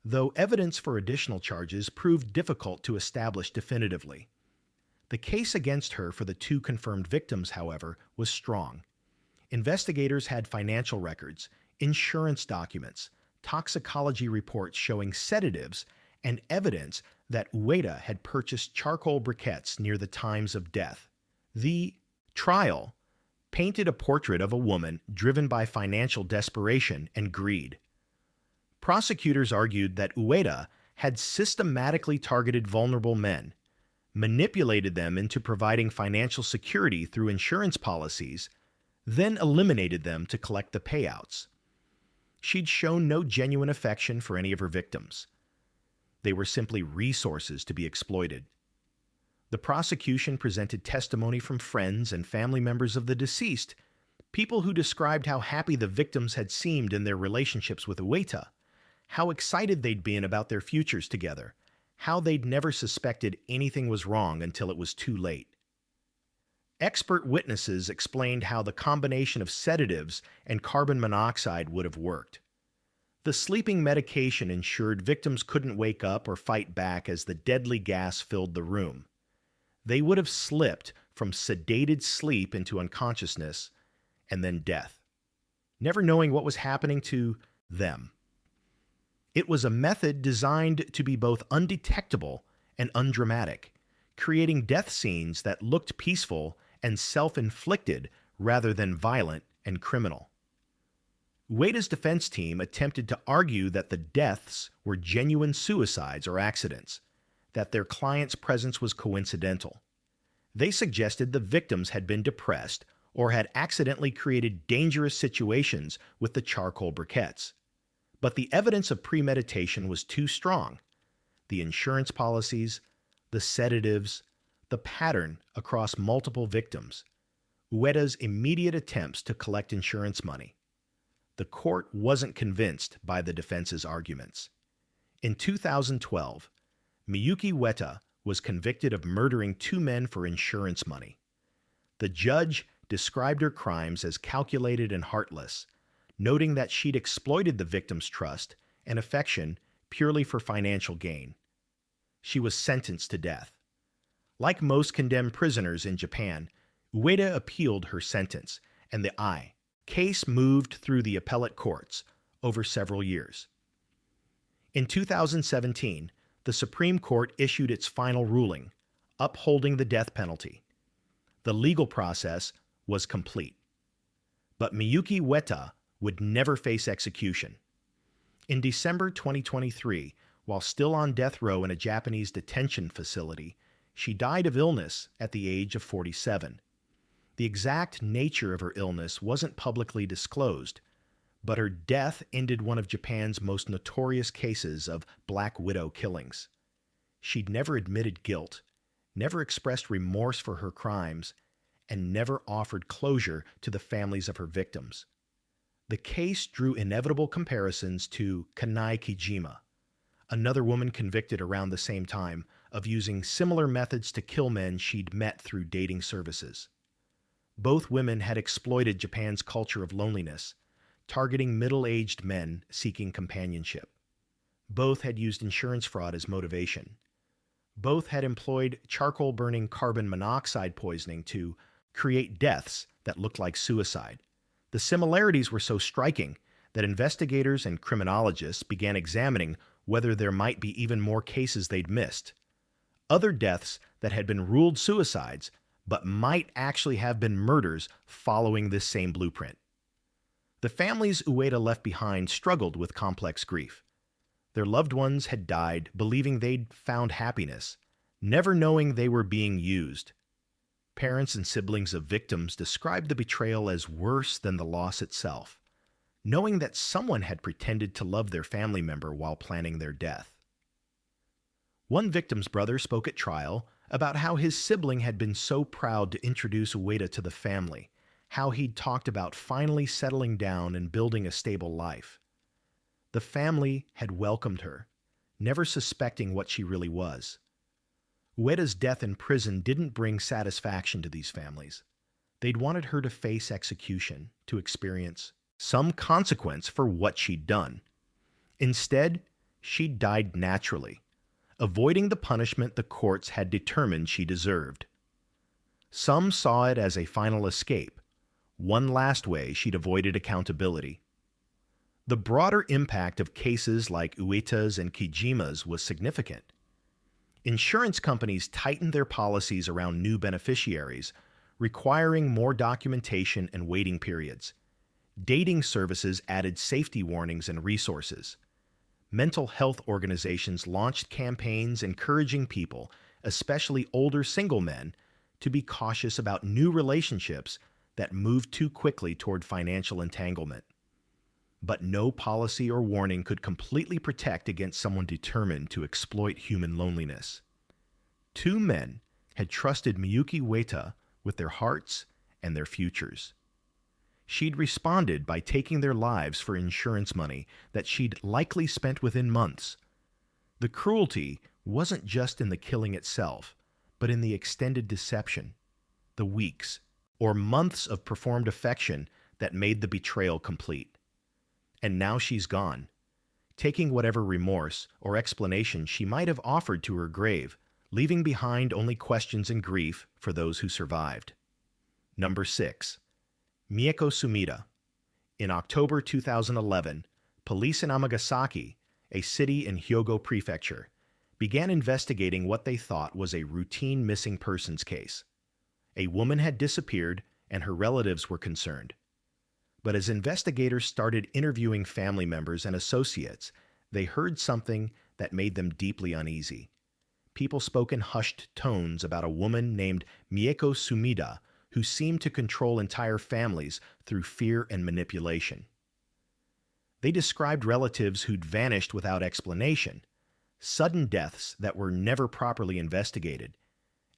Speaker 1: though evidence for additional charges proved difficult to establish definitively. The case against her for the 2 confirmed victims, however, was strong. Investigators had financial records, insurance documents, toxicology reports showing sedatives, and evidence that Ueda had purchased charcoal briquettes near the times of death. The trial painted a portrait of a woman driven by financial desperation and greed. Prosecutors argued that Ueda had systematically targeted vulnerable men, manipulated them into providing financial security through insurance policies, then eliminated them to collect the payouts. She'd shown no genuine affection for any of her victims. They were simply resources to be exploited. The prosecution presented testimony from friends and family members of the deceased, people who described how happy the victims had seemed in their relationships with Ueda, how excited they'd been about their futures together, how they'd never suspected anything was wrong until it was too late. Expert witnesses explained how the combination of sedatives and carbon monoxide would have worked. The sleeping medication ensured victims couldn't wake up or fight back as the deadly gas filled the room. They would have slipped from sedated sleep into unconsciousness and then death, never knowing what was happening to them. It was a method designed to be both undetectable and undramatic, creating death scenes that looked peaceful and self-inflicted rather than violent and criminal. Ueda's defense team attempted to argue that the deaths were genuine suicides or accidents, that their client's presence was coincidental. They suggested the victims had been depressed or had accidentally created dangerous situations with the charcoal briquettes. But the evidence of premeditation was too strong. The insurance policies, the sedatives, the pattern across multiple victims, Ueda's immediate attempts to collect insurance money. The court wasn't convinced by the defense's arguments. In 2012, Miyuki Ueda was convicted of murdering 2 men for insurance money. The judge described her crimes as calculated and heartless, noting that she'd exploited the victim's trust and affection purely for financial gain. She was sentenced to death. Like most condemned prisoners in Japan, Ueda appealed her sentence, and the case moved through the appellate courts over several years. In 2017, the Supreme Court issued its final ruling, upholding the death penalty. The legal process was complete. But Miyuki Ueda would never face execution. In December 2023, while still on death row in a Japanese detention facility, she died of illness at the age of 47. The exact nature of her illness wasn't publicly disclosed, but her death ended one of Japan's most notorious cases of Black Widow killings. She'd never admitted guilt, never expressed remorse for her crimes, and never offered closure to the families of her victims. The case drew inevitable comparisons to Kanai Kijima, another woman convicted around the same time of using similar methods to kill men she'd met through dating services. Both women had exploited Japan's culture of loneliness, targeting middle-aged men seeking companionship. Both had used insurance fraud as motivation. Both had employed charcoal-burning carbon monoxide poisoning to create deaths that looked like suicide. The similarities were so striking that investigators and criminologists began examining whether there might be even more cases they'd missed. Other deaths that had been ruled suicides, but might actually have been murders following this same blueprint. The families Ueda left behind struggled with complex grief. Their loved ones had died believing they'd found happiness, never knowing they were being used. Parents and siblings of victims described the betrayal as worse than the loss itself, knowing that someone had pretended to love their family member while planning their death. One victim's brother spoke at trial about how his sibling had been so proud to introduce Ueda to the family, how he'd talked about finally settling down and building a stable life. The family had welcomed her, never suspecting what she really was. Ueda's death in prison didn't bring satisfaction to these families. They'd wanted her to face execution, to experience some consequence for what she'd done. Instead, she died naturally, avoiding the punishment the courts had determined she deserved. Some saw it as a final escape, one last way she'd avoided accountability. The broader impact of cases like Ueta's and Kijima's was significant. Insurance companies tightened their policies around new beneficiaries, requiring more documentation and waiting periods. Dating services added safety warnings and resources. Mental health organizations launched campaigns encouraging people, especially older single men, to be cautious about new relationships that moved too quickly toward financial entanglement. But no policy or warning could completely protect against someone determined to exploit human loneliness. Two men had trusted Miyuki Ueda with their hearts and their futures. She'd responded by taking their lives for insurance money that she'd likely spent within months. The cruelty wasn't just in the killing itself, but in the extended deception, the weeks or months of performed affection that made the betrayal complete. And now she's gone, taking whatever remorse or explanation she might have offered to her grave, leaving behind only questions and grief for those who survived. Number 6. Mieko Sumida. In October 2011, police in Amagasaki, a city in Hyogo Prefecture, began investigating what they thought was a routine missing persons case. A woman had disappeared and her relatives were concerned. But as investigators started interviewing family members and associates, they heard something that made them deeply uneasy. People spoke in hushed tones about a woman named Mieko Sumida who seemed to control entire families through fear and manipulation. They described relatives who'd vanished without explanation, sudden deaths that were never properly investigated,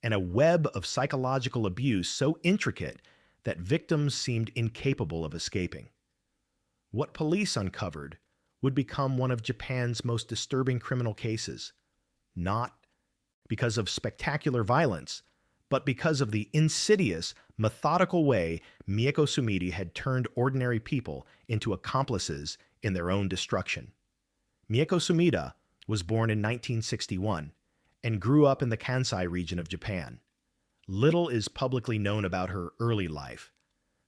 Speaker 1: and a web of psychological abuse so intricate that victims seemed incapable of escaping. What police uncovered would become one of Japan's most disturbing criminal cases, not because of spectacular violence, but because of the insidious, methodical way Mieko Sumida had turned ordinary people into accomplices in their own destruction. Mieko Sumida was born in 1961 and grew up in the Kansai region of Japan. Little is publicly known about her early life,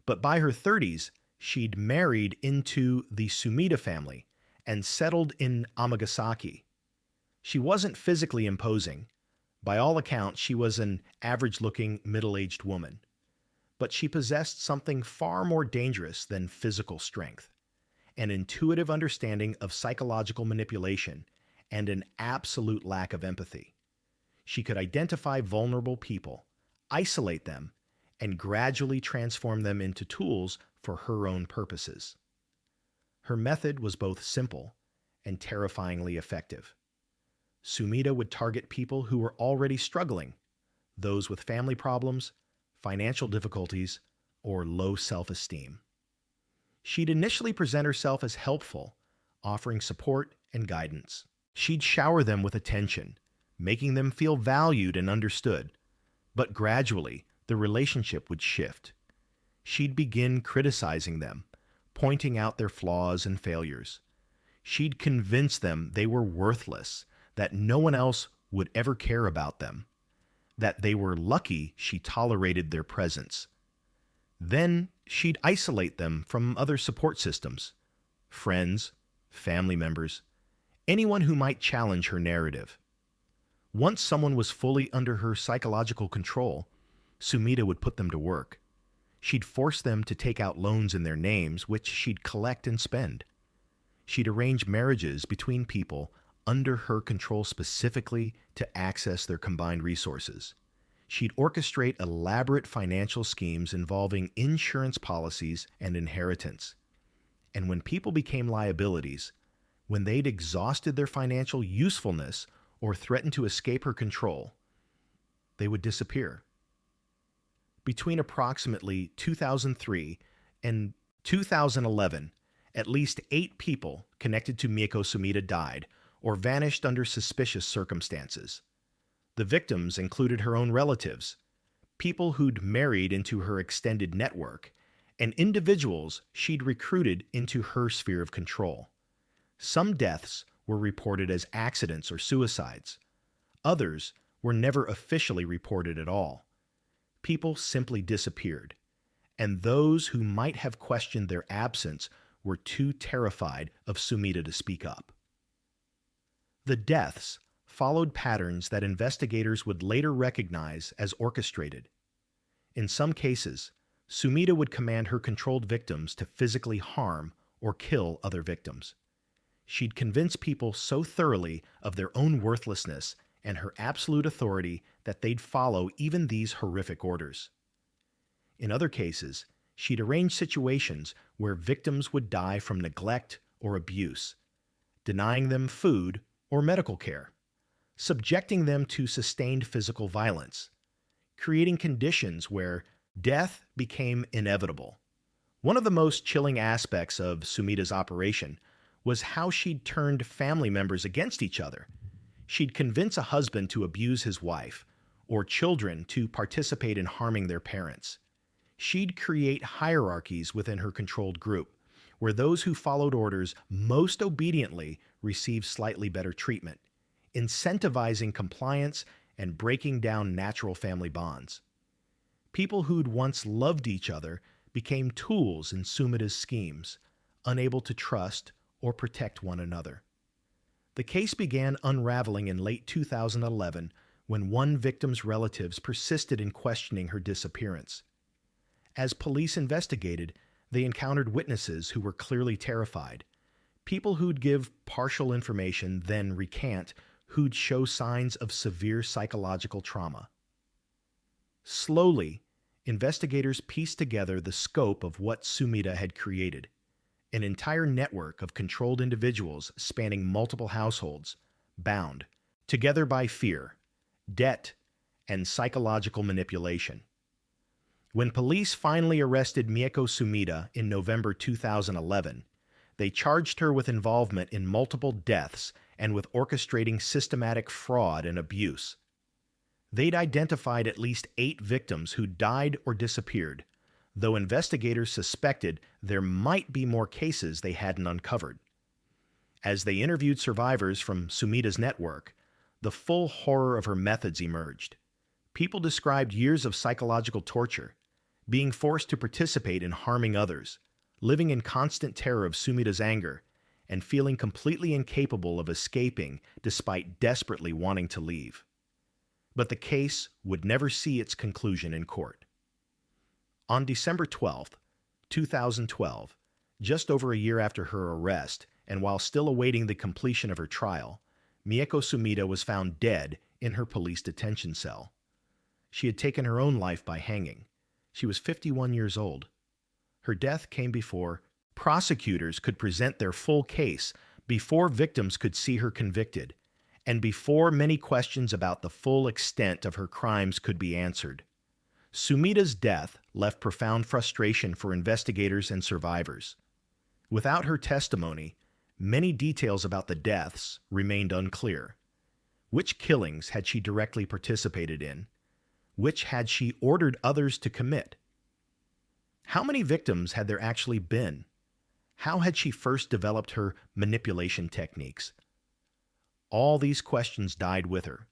Speaker 1: but by her 30s, she'd married into the Sumida family and settled in Amagasaki. She wasn't physically imposing, By all accounts, she was an average-looking, middle-aged woman, but she possessed something far more dangerous than physical strength: an intuitive understanding of psychological manipulation and an absolute lack of empathy. She could identify vulnerable people, isolate them, and gradually transform them into tools for her own purposes. Her method was both simple and terrifyingly effective. Sumida would target people who were already struggling, those with family problems, financial difficulties, or low self-esteem. She'd initially present herself as helpful, offering support and guidance. She'd shower them with attention, making them feel valued and understood. But gradually, the relationship would shift. She'd begin criticizing them, pointing out their flaws and failures. She'd convince them they were worthless, that no one else would ever care about them, that they were lucky she tolerated their presence. Then she'd isolate them from other support systems, friends, family members, anyone who might challenge her narrative. Once someone was fully under her psychological control, Sumida would put them to work. She'd force them to take out loans in their names, which she'd collect and spend. She'd arrange marriages between people under her control specifically to access their combined resources. She'd orchestrate elaborate financial schemes involving insurance policies and inheritance. And when people became liabilities, when they'd exhausted their financial usefulness or threatened to escape her control, they would disappear. Between approximately 2003 and 2011, at least 8 people connected to Mieko Sumida died or vanished under suspicious circumstances. The victims included her own relatives, people who'd married into her extended network, and individuals she'd recruited into her sphere of control. Some deaths were reported as accidents or suicides. Others were never officially reported at all. People simply disappeared, and those who might have questioned their absence were too terrified of Sumida to speak up. The deaths followed patterns that investigators would later recognize as orchestrated. In some cases, Sumida would command her controlled victims to physically harm or kill other victims. She'd convince people so thoroughly of their own worthlessness and her absolute authority that they'd follow even these horrific orders. In other cases, she'd arrange situations where victims would die from neglect or abuse, denying them food or medical care, subjecting them to sustained physical violence, creating conditions where death became inevitable. One of the most chilling aspects of Sumida's operation was how she'd turned family members against each other. She'd convince a husband to abuse his wife, or children to participate in harming their parents. She'd create hierarchies within her controlled group, where those who followed orders most obediently received slightly better treatment, incentivizing compliance and breaking down natural family bonds. People who'd once loved each other became tools in Sumida's schemes, unable to trust or protect one another. The case began unraveling in late 2011 when one victim's relatives persisted in questioning her disappearance. As police investigated, they encountered witnesses who were clearly terrified, people who'd give partial information, then recant, who'd show signs of severe psychological trauma. Slowly, investigators pieced together the scope of what Sumida had created: an entire network of controlled individuals spanning multiple households, bound together by fear, debt, and psychological manipulation. When police finally arrested Mieko Sumida in November 2011, they charged her with involvement in multiple deaths and with orchestrating systematic fraud and abuse. They'd identified at least 8 victims who died or disappeared, though investigators suspected there might be more cases they hadn't uncovered. As they interviewed survivors from Sumida's network, the full horror of her methods emerged. People described years of psychological torture, being forced to participate in harming others, living in constant terror of Sumida's anger, and feeling completely incapable of escaping despite desperately wanting to leave. But the case would never see its conclusion in court. On December 12, 2012, just over a year after her arrest, and while still awaiting the completion of her trial, Mieko Sumida was found dead in her police detention cell. She had taken her own life by hanging. She was 51 years old. Her death came before prosecutors could present their full case, before victims could see her convicted, and before many questions about the full extent of her crimes could be answered. Sumida's death left profound frustration for investigators and survivors. Without her testimony, many details about the deaths remained unclear. Which killings had she directly participated in? Which had she ordered others to commit? How many victims had there actually been? How had she first developed her manipulation techniques? All these questions died with her.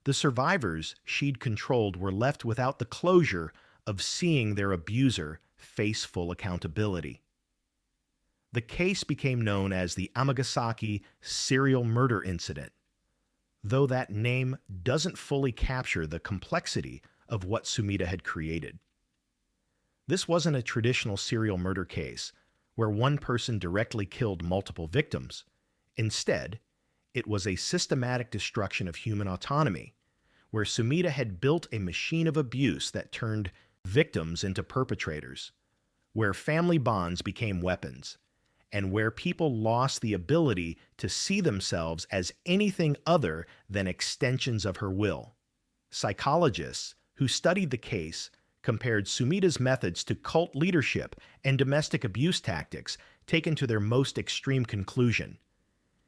Speaker 1: The survivors she'd controlled were left without the closure of seeing their abuser face full accountability. The case became known as the Amagasaki serial murder incident, though that name doesn't fully capture the complexity of what Sumida had created. This wasn't a traditional serial murder case where one person directly killed multiple victims. Instead, it was a systematic destruction of human autonomy, where Sumida had built a machine of abuse that turned victims into perpetrators, where family bonds became weapons, and where people lost the ability to see themselves as anything other than extensions of her will. Psychologists who studied the case compared Sumida's methods to cult leadership and domestic abuse tactics taken to their most extreme conclusion.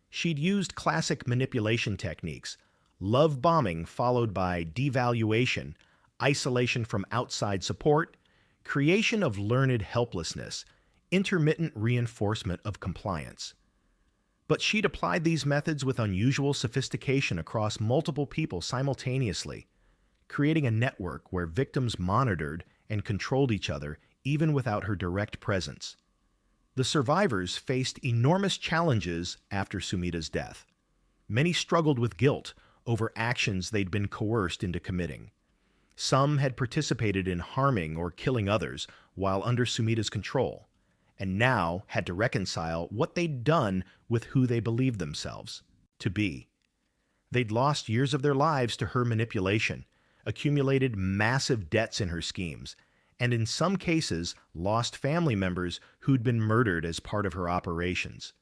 Speaker 1: She'd used classic manipulation techniques, love bombing followed by devaluation, isolation from outside support, creation of learned helplessness, intermittent reinforcement of compliance. But she'd applied these methods with unusual sophistication across multiple people simultaneously, creating a network where victims monitored and controlled each other even without her direct presence. The survivors faced enormous challenges after Sumida's death. Many struggled with guilt over actions they'd been coerced into committing. Some had participated in harming or killing others while under Sumida's control, and now had to reconcile what they'd done with who they believed themselves to be. They'd lost years of their lives to her manipulation, accumulated massive debts in her schemes, and in some cases lost family members who'd been murdered as part of her operations.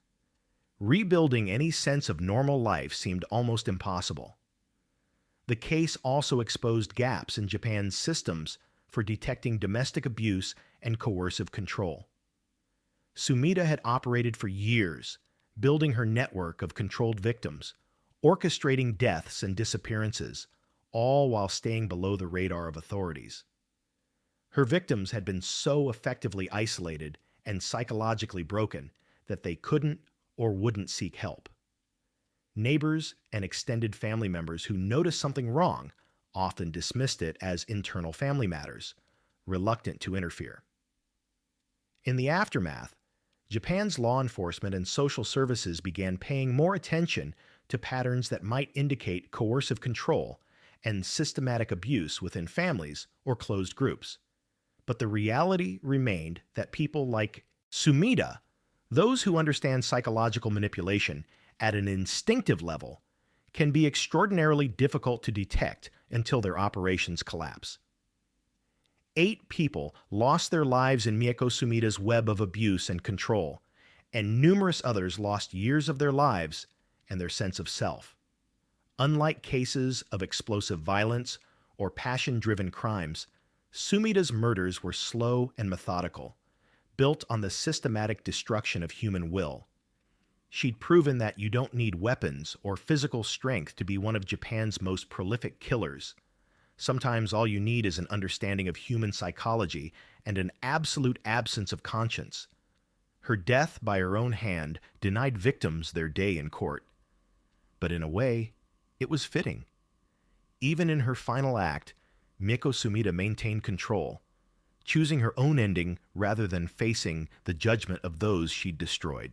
Speaker 1: Rebuilding any sense of normal life seemed almost impossible. The case also exposed gaps in Japan's systems for detecting domestic abuse and coercive control. Sumida had operated for years, building her network of controlled victims, orchestrating deaths and disappearances, all while staying below the radar of authorities. Her victims had been so effectively isolated and psychologically broken that they couldn't or wouldn't seek help. Neighbors and extended family members who noticed something wrong often dismissed it as internal family matters, reluctant to interfere. In the aftermath, Japan's law enforcement and social services began paying more attention to patterns that might indicate coercive control and systematic abuse within families or closed groups. But the reality remained that people like Sumida, those who understand psychological manipulation at an instinctive level, can be extraordinarily difficult to detect until their operations collapse. 8 people lost their lives in Mieko Sumida's web of abuse and control, and numerous others lost years of their lives and their sense of self. Unlike cases of explosive violence or passion-driven crimes, Sumida's murders were slow and methodical, built on the systematic destruction of human will. She'd proven that you don't need weapons or physical strength to be one of Japan's most prolific killers. Sometimes all you need is an understanding of human psychology and an absolute absence of conscience. Her death by her own hand denied victims their day in court. But in a way, it was fitting. Even in her final act, Mieko Sumida maintained control, choosing her own ending rather than facing the judgment of those she'd destroyed.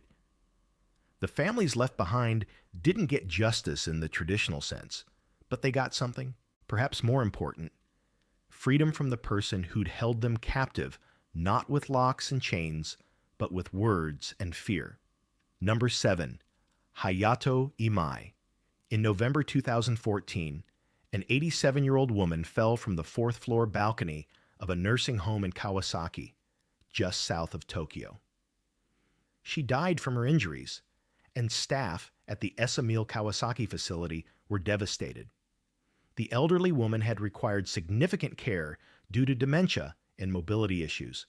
Speaker 1: The families left behind didn't get justice in the traditional sense, but they got something: perhaps more important, freedom from the person who'd held them captive, not with locks and chains, but with words and fear. Number 7. Hayato Imai. In November 2014, an 87-year-old woman fell from the fourth-floor balcony of a nursing home in Kawasaki, just south of Tokyo. She died from her injuries, and staff at the Esamil Kawasaki facility were devastated. The elderly woman had required significant care due to dementia and mobility issues,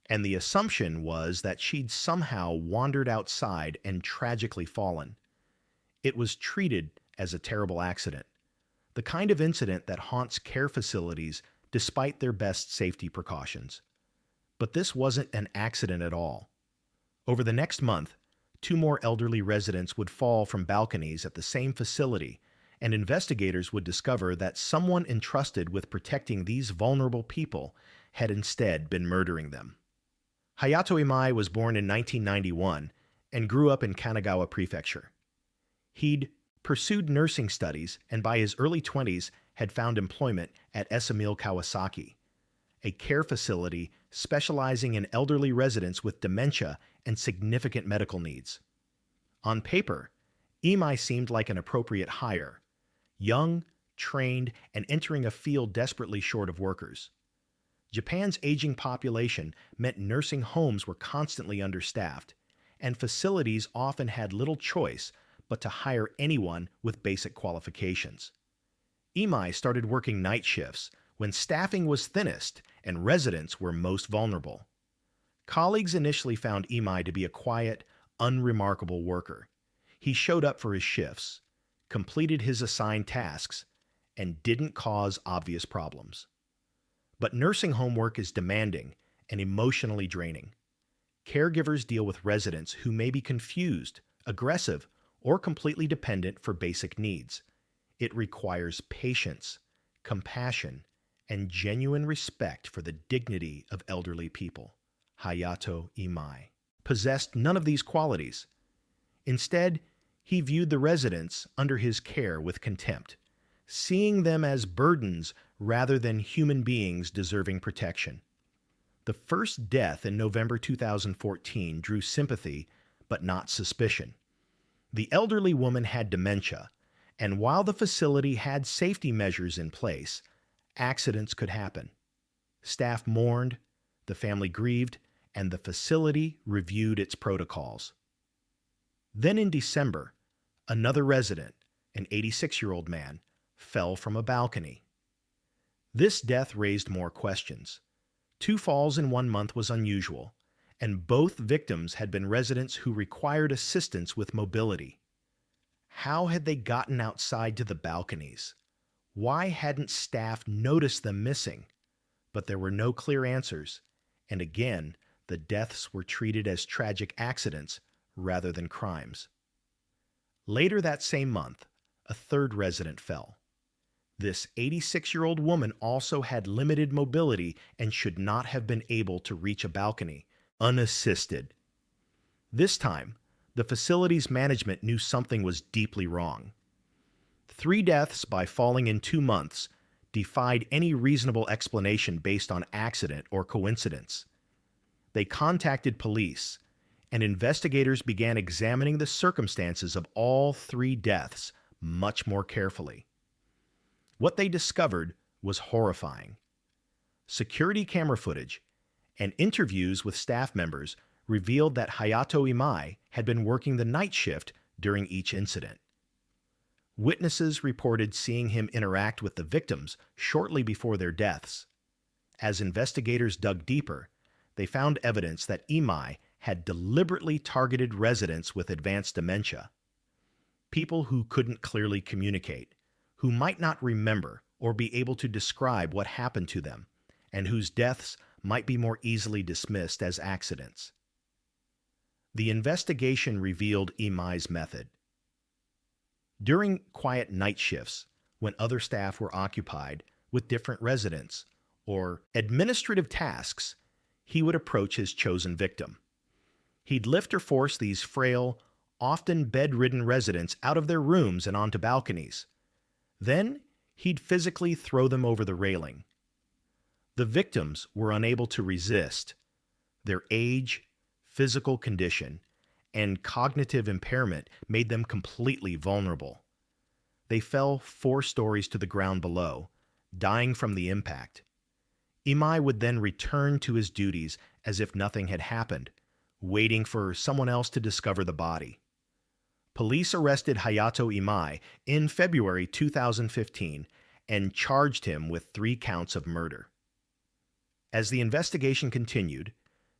Speaker 1: and the assumption was that she'd somehow wandered outside and tragically fallen. It was treated as a terrible accident, the kind of incident that haunts care facilities despite their best safety precautions. But this wasn't an accident at all. Over the next month, 2 more elderly residents would fall from balconies at the same facility, and investigators would discover that someone entrusted with protecting these vulnerable people had instead been murdering them. Hayato Imai was born in 1991 and grew up in Kanagawa Prefecture. He'd pursued nursing studies and by his early 20s had found employment at Esamil Kawasaki, a care facility specializing in elderly residents with dementia and significant medical needs. On paper, Imai seemed like an appropriate hire, young, trained, and entering a field desperately short of workers. Japan's aging population meant nursing homes were constantly understaffed, and facilities often had little choice but to hire anyone with basic qualifications. Imai started working night shifts when staffing was thinnest and residents were most vulnerable. Colleagues initially found Imai to be a quiet, unremarkable worker. He showed up for his shifts, completed his assigned tasks, and didn't cause obvious problems. But nursing home work is demanding and emotionally draining. Caregivers deal with residents who may be confused, aggressive, or completely dependent for basic needs. It requires patience, compassion, and genuine respect for the dignity of elderly people. Hayato Imai possessed none of these qualities. Instead, he viewed the residents under his care with contempt, seeing them as burdens rather than human beings deserving protection. The first death in November 2014 drew sympathy, but not suspicion. The elderly woman had dementia, and while the facility had safety measures in place, accidents could happen. Staff mourned, the family grieved, and the facility reviewed its protocols. Then in December, another resident, an 86-year-old man, fell from a balcony. This death raised more questions. 2 falls in 1 month was unusual, and both victims had been residents who required assistance with mobility. How had they gotten outside to the balconies? Why hadn't staff noticed them missing? But there were no clear answers, and again, the deaths were treated as tragic accidents rather than crimes. Later that same month, a 3rd resident fell. This 86-year-old woman also had limited mobility and should not have been able to reach a balcony, unassisted. This time, the facility's management knew something was deeply wrong. 3 deaths by falling in 2 months defied any reasonable explanation based on accident or coincidence. They contacted police, and investigators began examining the circumstances of all 3 deaths much more carefully. What they discovered was horrifying. Security camera footage and interviews with staff members revealed that Hayato Imai had been working the night shift during each incident. Witnesses reported seeing him interact with the victims shortly before their deaths. As investigators dug deeper, they found evidence that Imai had deliberately targeted residents with advanced dementia, people who couldn't clearly communicate, who might not remember or be able to describe what happened to them, and whose deaths might be more easily dismissed as accidents. The investigation revealed Imai's method. During quiet night shifts, when other staff were occupied with different residents or administrative tasks, he would approach his chosen victim. He'd lift or force these frail, often bedridden residents out of their rooms and onto balconies. Then, he'd physically throw them over the railing. The victims were unable to resist. Their age, physical condition, and cognitive impairment made them completely vulnerable. They fell 4 stories to the ground below, dying from the impact. Imai would then return to his duties as if nothing had happened, waiting for someone else to discover the body. Police arrested Hayato Imai in February 2015 and charged him with 3 counts of murder. As the investigation continued,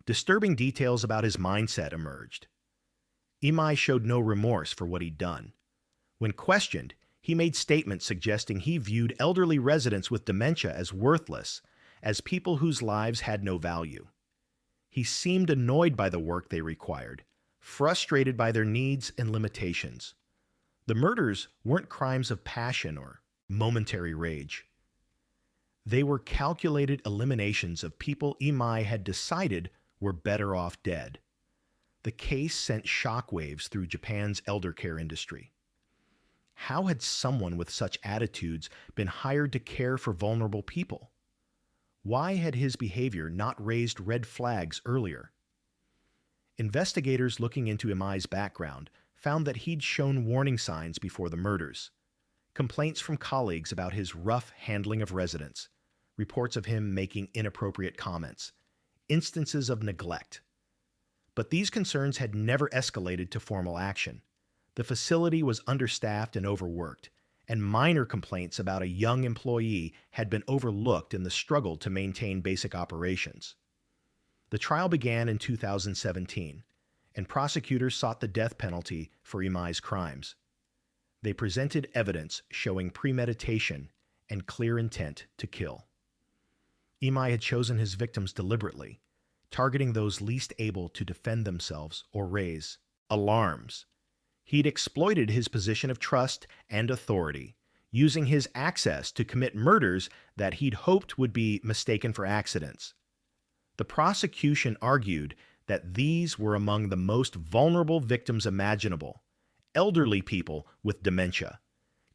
Speaker 1: disturbing details about his mindset emerged. Imai showed no remorse for what he'd done. When questioned, he made statements suggesting he viewed elderly residents with dementia as worthless, as people whose lives had no value. He seemed annoyed by the work they required, frustrated by their needs and limitations. The murders weren't crimes of passion or momentary rage. They were calculated eliminations of people Imai had decided were better off dead. The case sent shockwaves through Japan's elder care industry. How had someone with such attitudes been hired to care for vulnerable people? Why had his behavior not raised red flags earlier? Investigators looking into Imai's background found that he'd shown warning signs before the murders. Complaints from colleagues about his rough handling of residents, reports of him making inappropriate comments, instances of neglect. But these concerns had never escalated to formal action. The facility was understaffed and overworked, and minor complaints about a young employee had been overlooked in the struggle to maintain basic operations. The trial began in 2017, and prosecutors sought the death penalty for Imai's crimes. They presented evidence showing premeditation and clear intent to kill. Imai had chosen his victims deliberately, targeting those least able to defend themselves or raise alarms. He'd exploited his position of trust and authority, using his access to commit murders that he'd hoped would be mistaken for accidents. The prosecution argued that these were among the most vulnerable victims imaginable, elderly people with dementia,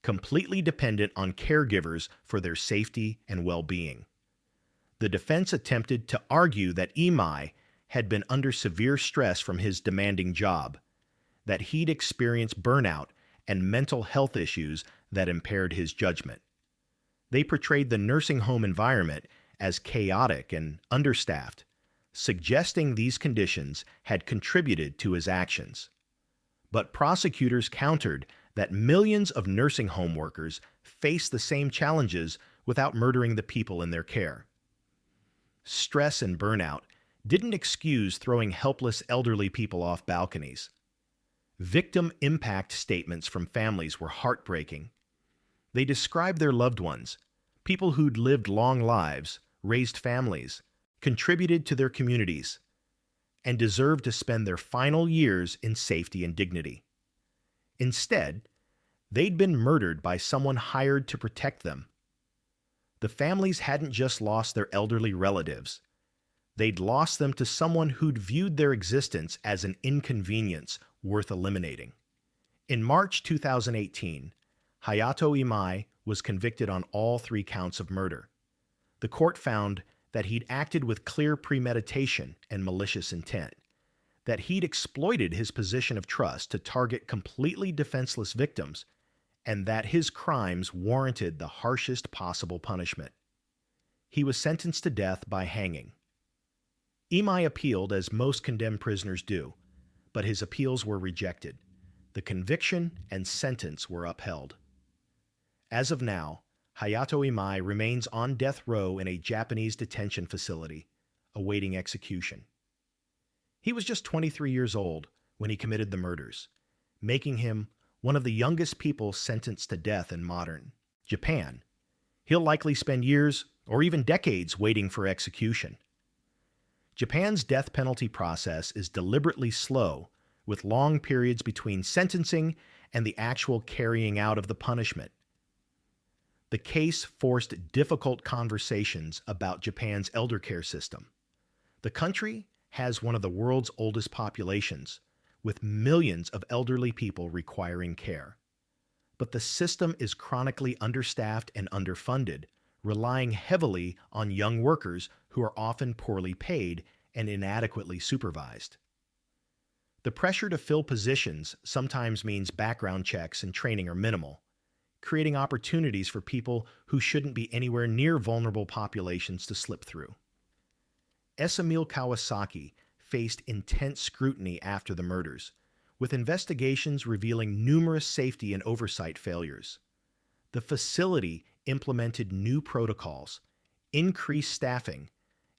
Speaker 1: completely dependent on caregivers for their safety and well-being. The defense attempted to argue that Imai had been under severe stress from his demanding job, that he'd experienced burnout and mental health issues that impaired his judgment. They portrayed the nursing home environment as chaotic and understaffed, suggesting these conditions had contributed to his actions. But prosecutors countered that millions of nursing home workers face the same challenges without murdering the people in their care. Stress and burnout didn't excuse throwing helpless elderly people off balconies. Victim impact statements from families were heartbreaking. They described their loved ones, people who'd lived long lives, raised families, contributed to their communities, and deserved to spend their final years in safety and dignity. Instead, they'd been murdered by someone hired to protect them. The families hadn't just lost their elderly relatives. They'd lost them to someone who'd viewed their existence as an inconvenience worth eliminating. In March 2018, Hayato Imai was convicted on all 3 counts of murder. The court found that he'd acted with clear premeditation and malicious intent, that he'd exploited his position of trust to target completely defenseless victims, and that his crimes warranted the harshest possible punishment. He was sentenced to death by hanging. Imai appealed, as most condemned prisoners do, but his appeals were rejected. The conviction and sentence were upheld. As of now, Hayato Imai remains on death row in a Japanese detention facility, awaiting execution. He was just 23 years old when he committed the murders, making him one of the youngest people sentenced to death in modern Japan. He'll likely spend years or even decades waiting for execution. Japan's death penalty process is deliberately slow, with long periods between sentencing and the actual carrying out of the punishment. The case forced difficult conversations about Japan's elder care system. The country has one of the world's oldest populations, with millions of elderly people requiring care. but the system is chronically understaffed and underfunded, relying heavily on young workers who are often poorly paid and inadequately supervised. The pressure to fill positions sometimes means background checks and training are minimal, creating opportunities for people who shouldn't be anywhere near vulnerable populations to slip through. Emil Kawasaki faced intense scrutiny after the murders, with investigations revealing numerous safety and oversight failures. The facility implemented new protocols, increased staffing,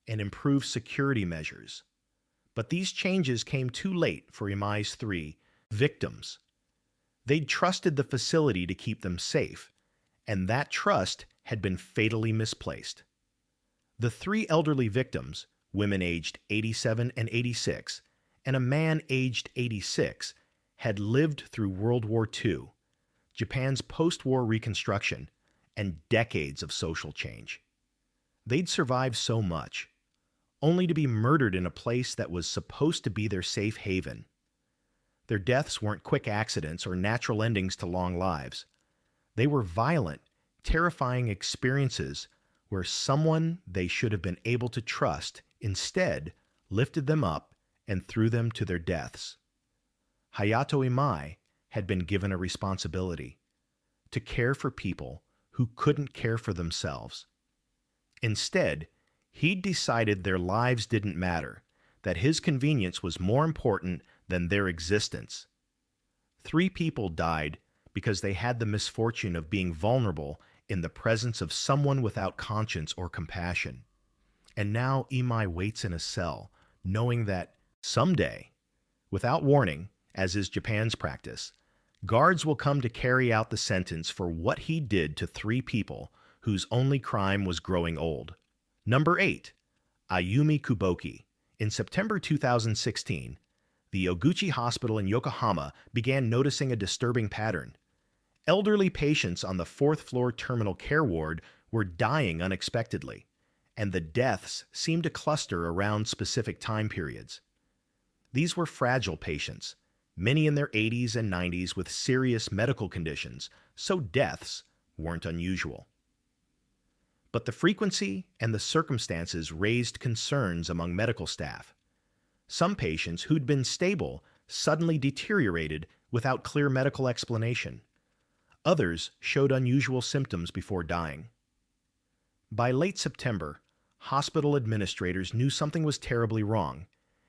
Speaker 1: and improved security measures. But these changes came too late for Imai's three victims. They'd trusted the facility to keep them safe, and that trust had been fatally misplaced. The three elderly victims, women aged 87 and 86, and a man aged 86, had lived through World War II, Japan's post-war reconstruction, and decades of social change. They'd survived so much, only to be murdered in a place that was supposed to be their safe haven. Their deaths weren't quick accidents or natural endings to long lives. They were violent, terrifying experiences where someone they should have been able to trust instead lifted them up and threw them to their deaths. Hayato Imai had been given a responsibility to care for people who couldn't care for themselves. Instead, he'd decided their lives didn't matter, that his convenience was more important than their existence. 3 people died because they had the misfortune of being vulnerable in the presence of someone without conscience or compassion. And now Imai waits in a cell, knowing that someday, without warning, as is Japan's practice, guards will come to carry out the sentence for what he did to 3 people whose only crime was growing old. Number 8. Ayumi Kuboki. In September 2016, the Oguchi Hospital in Yokohama began noticing a disturbing pattern. Elderly patients on the 4th floor terminal care ward were dying unexpectedly, and the deaths seemed to cluster around specific time periods. These were fragile patients, many in their 80s and 90s with serious medical conditions, so deaths weren't unusual. But the frequency and the circumstances raised concerns among medical staff. Some patients who'd been stable suddenly deteriorated without clear medical explanation. Others showed unusual symptoms before dying. By late September, hospital administrators knew something was terribly wrong,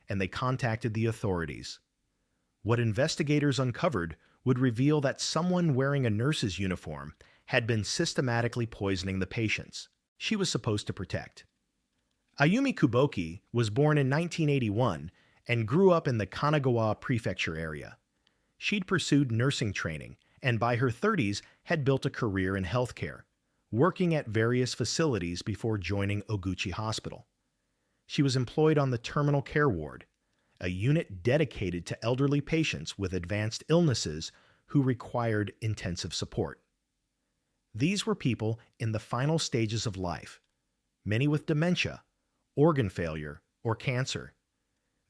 Speaker 1: and they contacted the authorities. What investigators uncovered would reveal that someone wearing a nurse's uniform had been systematically poisoning the patients she was supposed to protect. Ayumi Kuboki was born in 1981 and grew up in the Kanagawa Prefecture area. She'd pursued nursing training and by her 30s had built a career in healthcare, working at various facilities before joining Oguchi Hospital. She was employed on the terminal care ward, a unit dedicated to elderly patients with advanced illnesses who required intensive support. These were people in the final stages of life, many with dementia, organ failure, or cancer.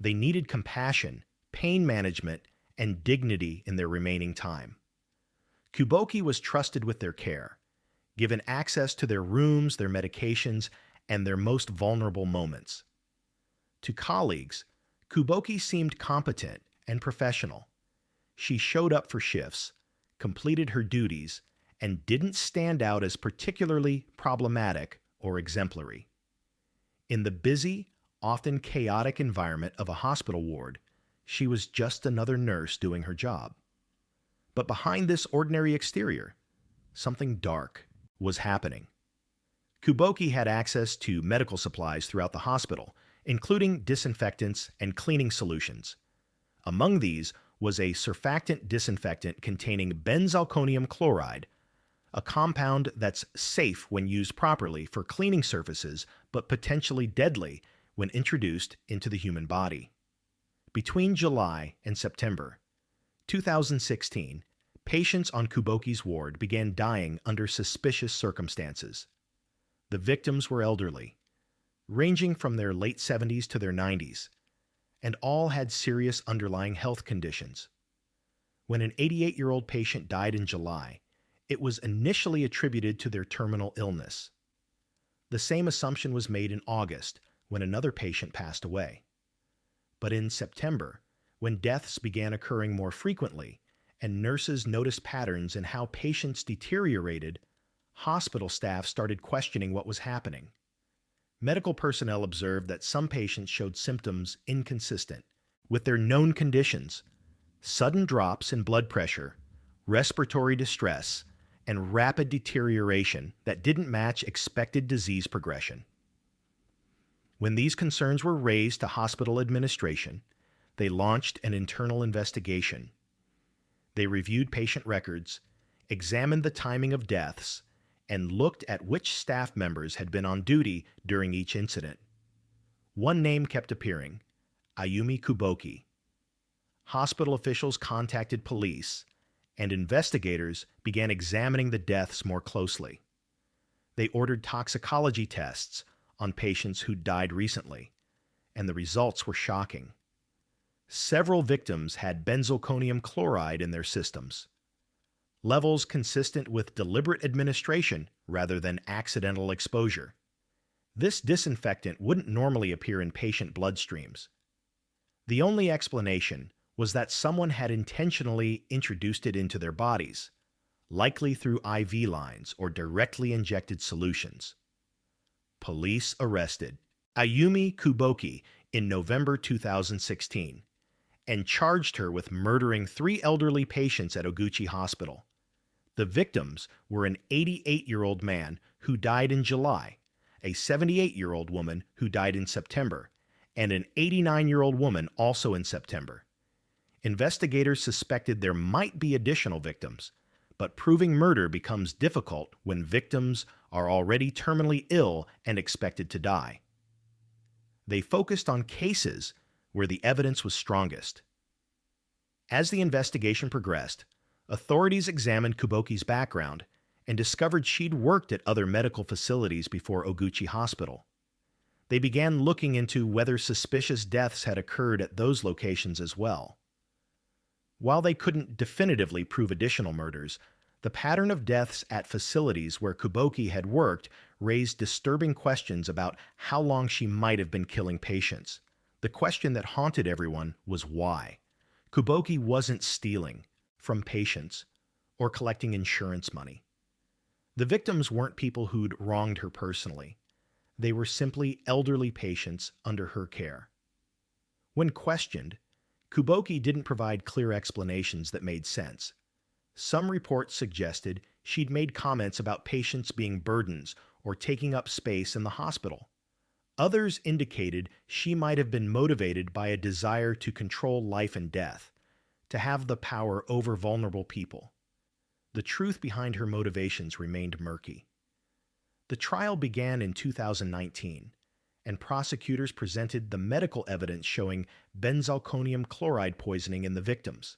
Speaker 1: They needed compassion, pain management, and dignity in their remaining time. Kuboki was trusted with their care, given access to their rooms, their medications, and their most vulnerable moments. To colleagues, Kuboki seemed competent and professional. She showed up for shifts, completed her duties, and didn't stand out as particularly problematic or exemplary. In the busy, often chaotic environment of a hospital ward, she was just another nurse doing her job. But behind this ordinary exterior, something dark was happening. Kuboki had access to medical supplies throughout the hospital, including disinfectants and cleaning solutions. Among these was a surfactant disinfectant containing benzalkonium chloride, a compound that's safe when used properly for cleaning surfaces, but potentially deadly when introduced into the human body. Between July and September 2016, patients on Kuboki's ward began dying under suspicious circumstances. The victims were elderly, ranging from their late 70s to their 90s, and all had serious underlying health conditions. When an 88-year-old patient died in July, It was initially attributed to their terminal illness. The same assumption was made in August, when another patient passed away. But in September, when deaths began occurring more frequently and nurses noticed patterns in how patients deteriorated, hospital staff started questioning what was happening. Medical personnel observed that some patients showed symptoms inconsistent with their known conditions: sudden drops in blood pressure, respiratory distress, and rapid deterioration that didn't match expected disease progression. When these concerns were raised to hospital administration, they launched an internal investigation. They reviewed patient records, examined the timing of deaths, and looked at which staff members had been on duty during each incident. One name kept appearing: Ayumi Kuboki. Hospital officials contacted police, and investigators began examining the deaths more closely. They ordered toxicology tests on patients who died recently, and the results were shocking. Several victims had benzalkonium chloride in their systems, levels consistent with deliberate administration rather than accidental exposure. This disinfectant wouldn't normally appear in patient bloodstreams. The only explanation was that someone had intentionally introduced it into their bodies, likely through IV lines or directly injected solutions. Police arrested Ayumi Kuboki in November 2016 and charged her with murdering 3 elderly patients at Oguchi Hospital. The victims were an 88-year-old man who died in July, a 78-year-old woman who died in September, and an 89-year-old woman also in September. Investigators suspected there might be additional victims, but proving murder becomes difficult when victims are already terminally ill and expected to die. They focused on cases where the evidence was strongest. As the investigation progressed, authorities examined Kuboki's background and discovered she'd worked at other medical facilities before Oguchi Hospital. They began looking into whether suspicious deaths had occurred at those locations as well. While they couldn't definitively prove additional murders, the pattern of deaths at facilities where Kuboki had worked raised disturbing questions about how long she might have been killing patients. The question that haunted everyone was why. Kuboki wasn't stealing from patients or collecting insurance money. The victims weren't people who'd wronged her personally. They were simply elderly patients under her care. When questioned, Kuboki didn't provide clear explanations that made sense. Some reports suggested she'd made comments about patients being burdens or taking up space in the hospital. Others indicated she might have been motivated by a desire to control life and death, to have the power over vulnerable people. The truth behind her motivations remained murky. The trial began in 2019, and prosecutors presented the medical evidence showing benzalkonium chloride poisoning in the victims.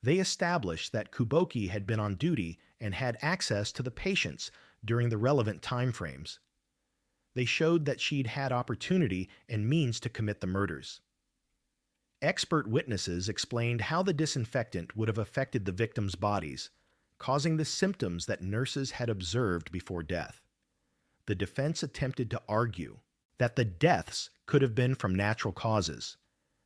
Speaker 1: They established that Kuboki had been on duty and had access to the patients during the relevant timeframes. They showed that she'd had opportunity and means to commit the murders. Expert witnesses explained how the disinfectant would have affected the victims' bodies, causing the symptoms that nurses had observed before death. The defense attempted to argue that the deaths could have been from natural causes,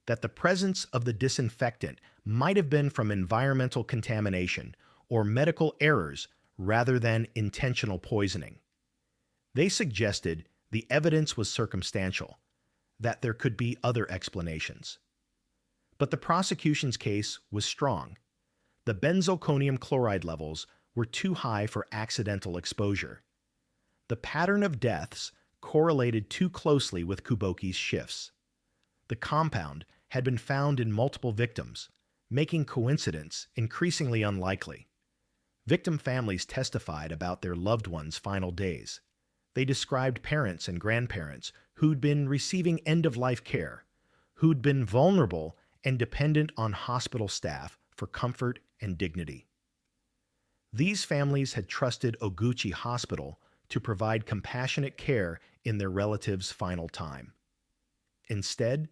Speaker 1: that the presence of the disinfectant might have been from environmental contamination or medical errors rather than intentional poisoning. They suggested the evidence was circumstantial, that there could be other explanations. But the prosecution's case was strong. The benzalkonium chloride levels were too high for accidental exposure. The pattern of deaths correlated too closely with Kuboki's shifts. The compound had been found in multiple victims, making coincidence increasingly unlikely. Victim families testified about their loved ones' final days. They described parents and grandparents who'd been receiving end-of-life care, who'd been vulnerable and dependent on hospital staff for comfort and dignity. These families had trusted Oguchi Hospital to provide compassionate care in their relatives' final time. Instead,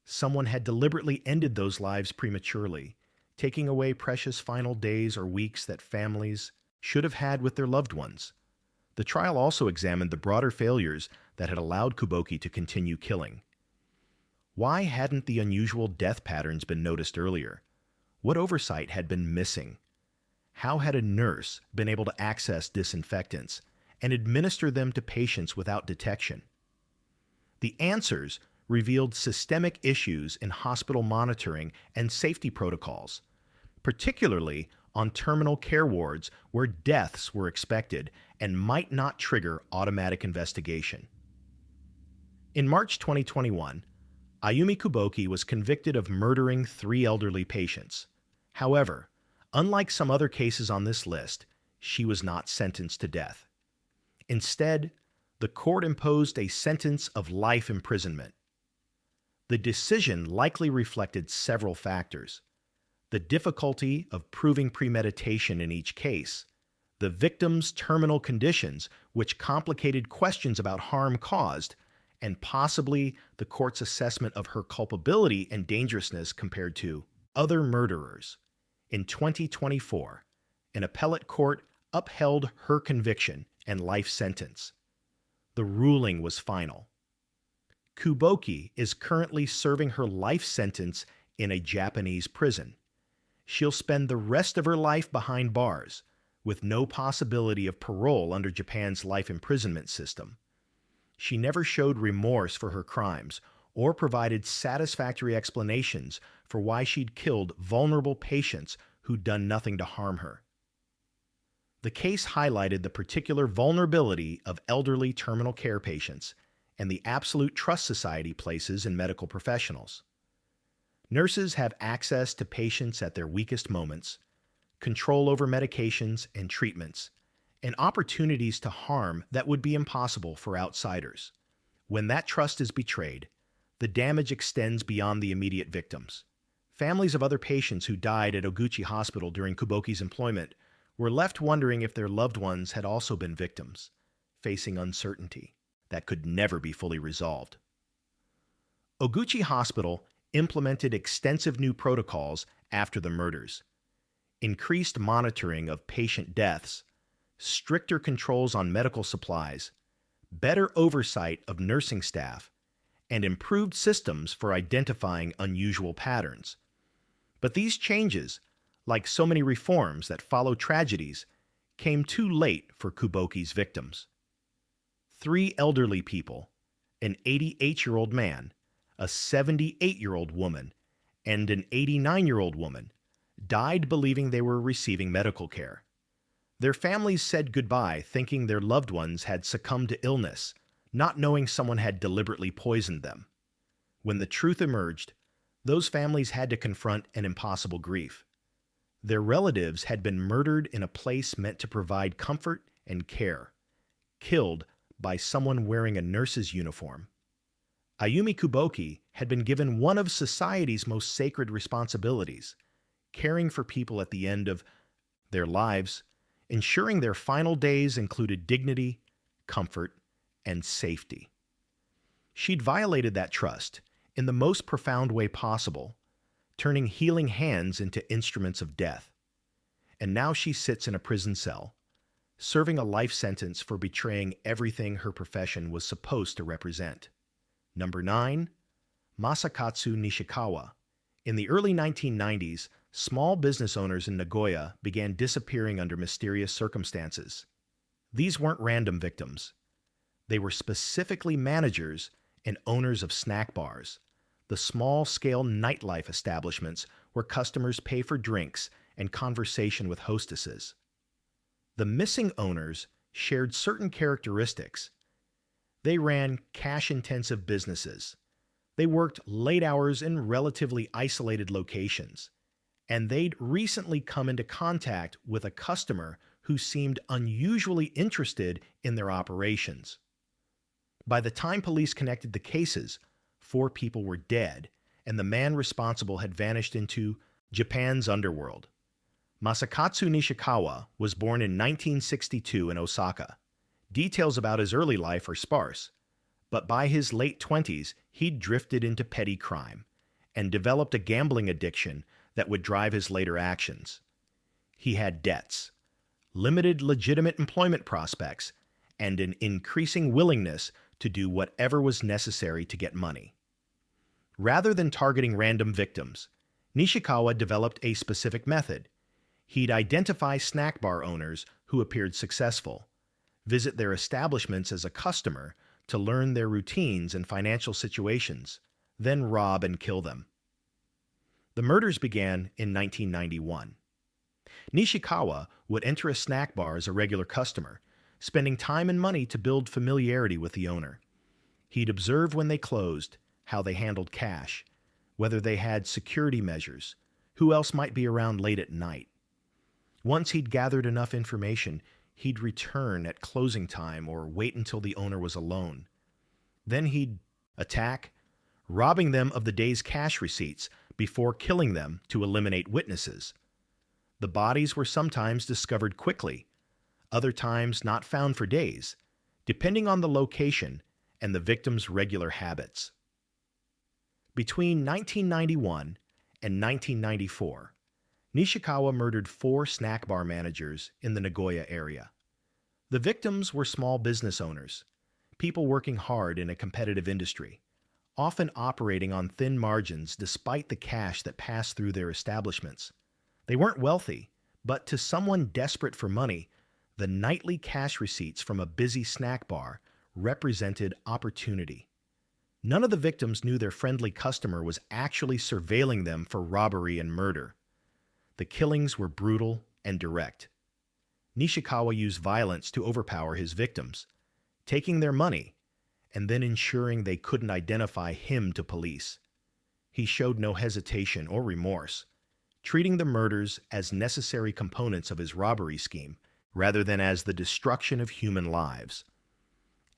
Speaker 1: someone had deliberately ended those lives prematurely, taking away precious final days or weeks that families should have had with their loved ones. The trial also examined the broader failures that had allowed Kuboki to continue killing. Why hadn't the unusual death patterns been noticed earlier? What oversight had been missing? How had a nurse been able to access disinfectants and administer them to patients without detection? The answers revealed systemic issues in hospital monitoring and safety protocols, particularly on terminal care wards where deaths were expected and might not trigger automatic investigation. In March 2021, Ayumi Kuboki was convicted of murdering 3 elderly patients. However, unlike some other cases on this list, she was not sentenced to death. Instead, the court imposed a sentence of life imprisonment. The decision likely reflected several factors: the difficulty of proving premeditation in each case, the victim's terminal conditions, which complicated questions about harm caused, and possibly the court's assessment of her culpability and dangerousness compared to other murderers. In 2024, an appellate court upheld her conviction and life sentence. The ruling was final. Kuboki is currently serving her life sentence in a Japanese prison. She'll spend the rest of her life behind bars, with no possibility of parole under Japan's life imprisonment system. She never showed remorse for her crimes or provided satisfactory explanations for why she'd killed vulnerable patients who'd done nothing to harm her. The case highlighted the particular vulnerability of elderly terminal care patients and the absolute trust society places in medical professionals. Nurses have access to patients at their weakest moments, control over medications and treatments, and opportunities to harm that would be impossible for outsiders. When that trust is betrayed, the damage extends beyond the immediate victims. Families of other patients who died at Oguchi Hospital during Kuboki's employment were left wondering if their loved ones had also been victims, facing uncertainty that could never be fully resolved. Oguchi Hospital implemented extensive new protocols after the murders: increased monitoring of patient deaths, stricter controls on medical supplies, better oversight of nursing staff, and improved systems for identifying unusual patterns. But these changes, like so many reforms that follow tragedies, came too late for Kuboki's victims. 3 elderly people, an 88-year-old man, a 78-year-old woman, and an 89-year-old woman, died believing they were receiving medical care. Their families said goodbye thinking their loved ones had succumbed to illness, not knowing someone had deliberately poisoned them. When the truth emerged, those families had to confront an impossible grief. Their relatives had been murdered in a place meant to provide comfort and care, killed by someone wearing a nurse's uniform. Ayumi Kuboki had been given one of society's most sacred responsibilities: caring for people at the end of their lives, ensuring their final days included dignity, comfort, and safety. She'd violated that trust in the most profound way possible, turning healing hands into instruments of death. And now she sits in a prison cell, serving a life sentence for betraying everything her profession was supposed to represent. Number 9, Masakatsu Nishikawa. In the early 1990s, small business owners in Nagoya began disappearing under mysterious circumstances. These weren't random victims. They were specifically managers and owners of snack bars, the small-scale nightlife establishments where customers pay for drinks and conversation with hostesses. The missing owners shared certain characteristics. They ran cash-intensive businesses. They worked late hours in relatively isolated locations. And they'd recently come into contact with a customer who seemed unusually interested in their operations. By the time police connected the cases, 4 people were dead, and the man responsible had vanished into Japan's underworld. Masakatsu Nishikawa was born in 1962 in Osaka. Details about his early life are sparse, but by his late 20s, he'd drifted into petty crime and developed a gambling addiction that would drive his later actions. He had debts, limited legitimate employment prospects, and an increasing willingness to do whatever was necessary to get money. Rather than targeting random victims, Nishikawa developed a specific method. He'd identify snack bar owners who appeared successful, visit their establishments as a customer to learn their routines and financial situations, then rob and kill them. The murders began in 1991. Nishikawa would enter a snack bar as a regular customer, spending time and money to build familiarity with the owner. He'd observe when they closed, how they handled cash, whether they had security measures, who else might be around late at night. Once he'd gathered enough information, he'd return at closing time or wait until the owner was alone. Then he'd attack, robbing them of the day's cash receipts before killing them to eliminate witnesses. The bodies were sometimes discovered quickly, other times not found for days, depending on the location and the victim's regular habits. Between 1991 and 1994, Nishikawa murdered 4 snack bar managers in the Nagoya area. The victims were small business owners, people working hard in a competitive industry, often operating on thin margins despite the cash that passed through their establishments. They weren't wealthy, but to someone desperate for money, the nightly cash receipts from a busy snack bar represented opportunity. None of the victims knew their friendly customer was actually surveilling them for robbery and murder. The killings were brutal and direct. Nishikawa used violence to overpower his victims, taking their money and then ensuring they couldn't identify him to police. He showed no hesitation or remorse, treating the murders as necessary components of his robbery scheme rather than as the destruction of human lives.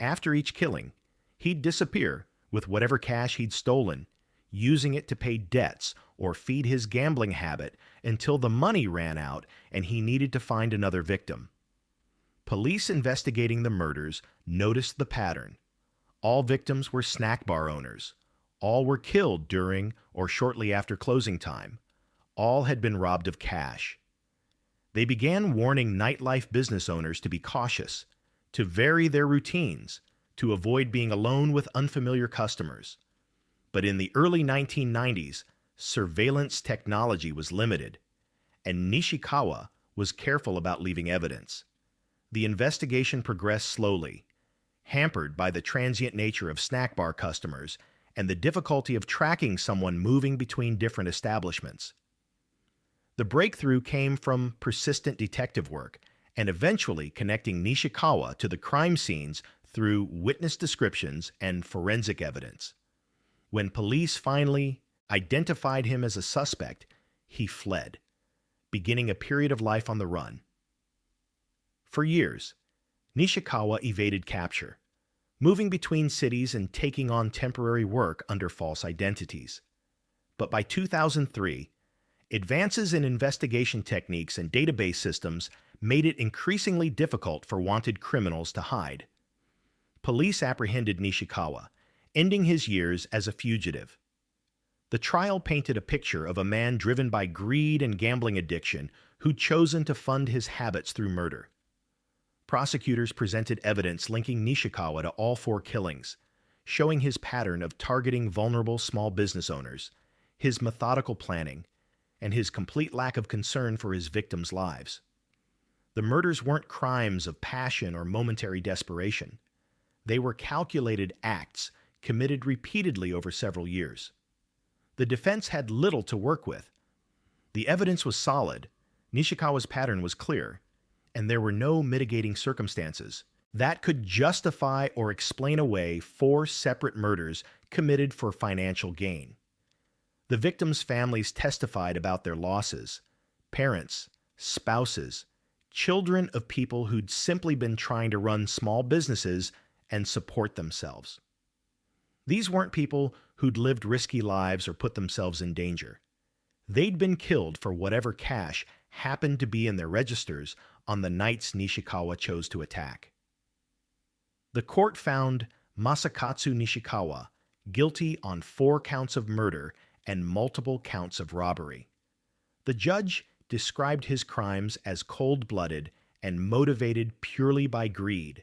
Speaker 1: After each killing, he'd disappear with whatever cash he'd stolen, using it to pay debts or feed his gambling habit until the money ran out and he needed to find another victim. Police investigating the murders noticed the pattern. All victims were snack bar owners. All were killed during or shortly after closing time. All had been robbed of cash. They began warning nightlife business owners to be cautious, to vary their routines, to avoid being alone with unfamiliar customers. But in the early 1990s, surveillance technology was limited, and Nishikawa was careful about leaving evidence. The investigation progressed slowly, hampered by the transient nature of snack bar customers and the difficulty of tracking someone moving between different establishments. The breakthrough came from persistent detective work and eventually connecting Nishikawa to the crime scenes through witness descriptions and forensic evidence. When police finally identified him as a suspect, he fled, beginning a period of life on the run. For years, Nishikawa evaded capture, moving between cities and taking on temporary work under false identities. But by 2003, advances in investigation techniques and database systems made it increasingly difficult for wanted criminals to hide. Police apprehended Nishikawa, ending his years as a fugitive. The trial painted a picture of a man driven by greed and gambling addiction who'd chosen to fund his habits through murder. Prosecutors presented evidence linking Nishikawa to all 4 killings, showing his pattern of targeting vulnerable small business owners, his methodical planning, and his complete lack of concern for his victims' lives. The murders weren't crimes of passion or momentary desperation. They were calculated acts committed repeatedly over several years. The defense had little to work with. The evidence was solid, Nishikawa's pattern was clear, and there were no mitigating circumstances that could justify or explain away 4 separate murders committed for financial gain. The victims' families testified about their losses, parents, spouses, children of people who'd simply been trying to run small businesses and support themselves. These weren't people who'd lived risky lives or put themselves in danger. They'd been killed for whatever cash happened to be in their registers on the nights Nishikawa chose to attack. The court found Masakatsu Nishikawa guilty on 4 counts of murder and multiple counts of robbery. The judge described his crimes as cold-blooded and motivated purely by greed,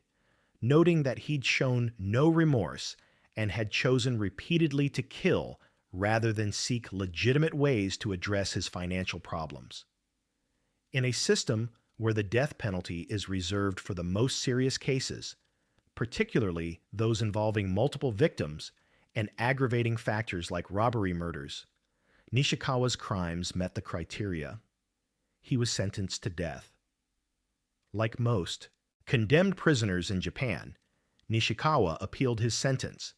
Speaker 1: noting that he'd shown no remorse and had chosen repeatedly to kill rather than seek legitimate ways to address his financial problems. In a system where the death penalty is reserved for the most serious cases, particularly those involving multiple victims and aggravating factors like robbery murders, Nishikawa's crimes met the criteria. He was sentenced to death. Like most condemned prisoners in Japan, Nishikawa appealed his sentence.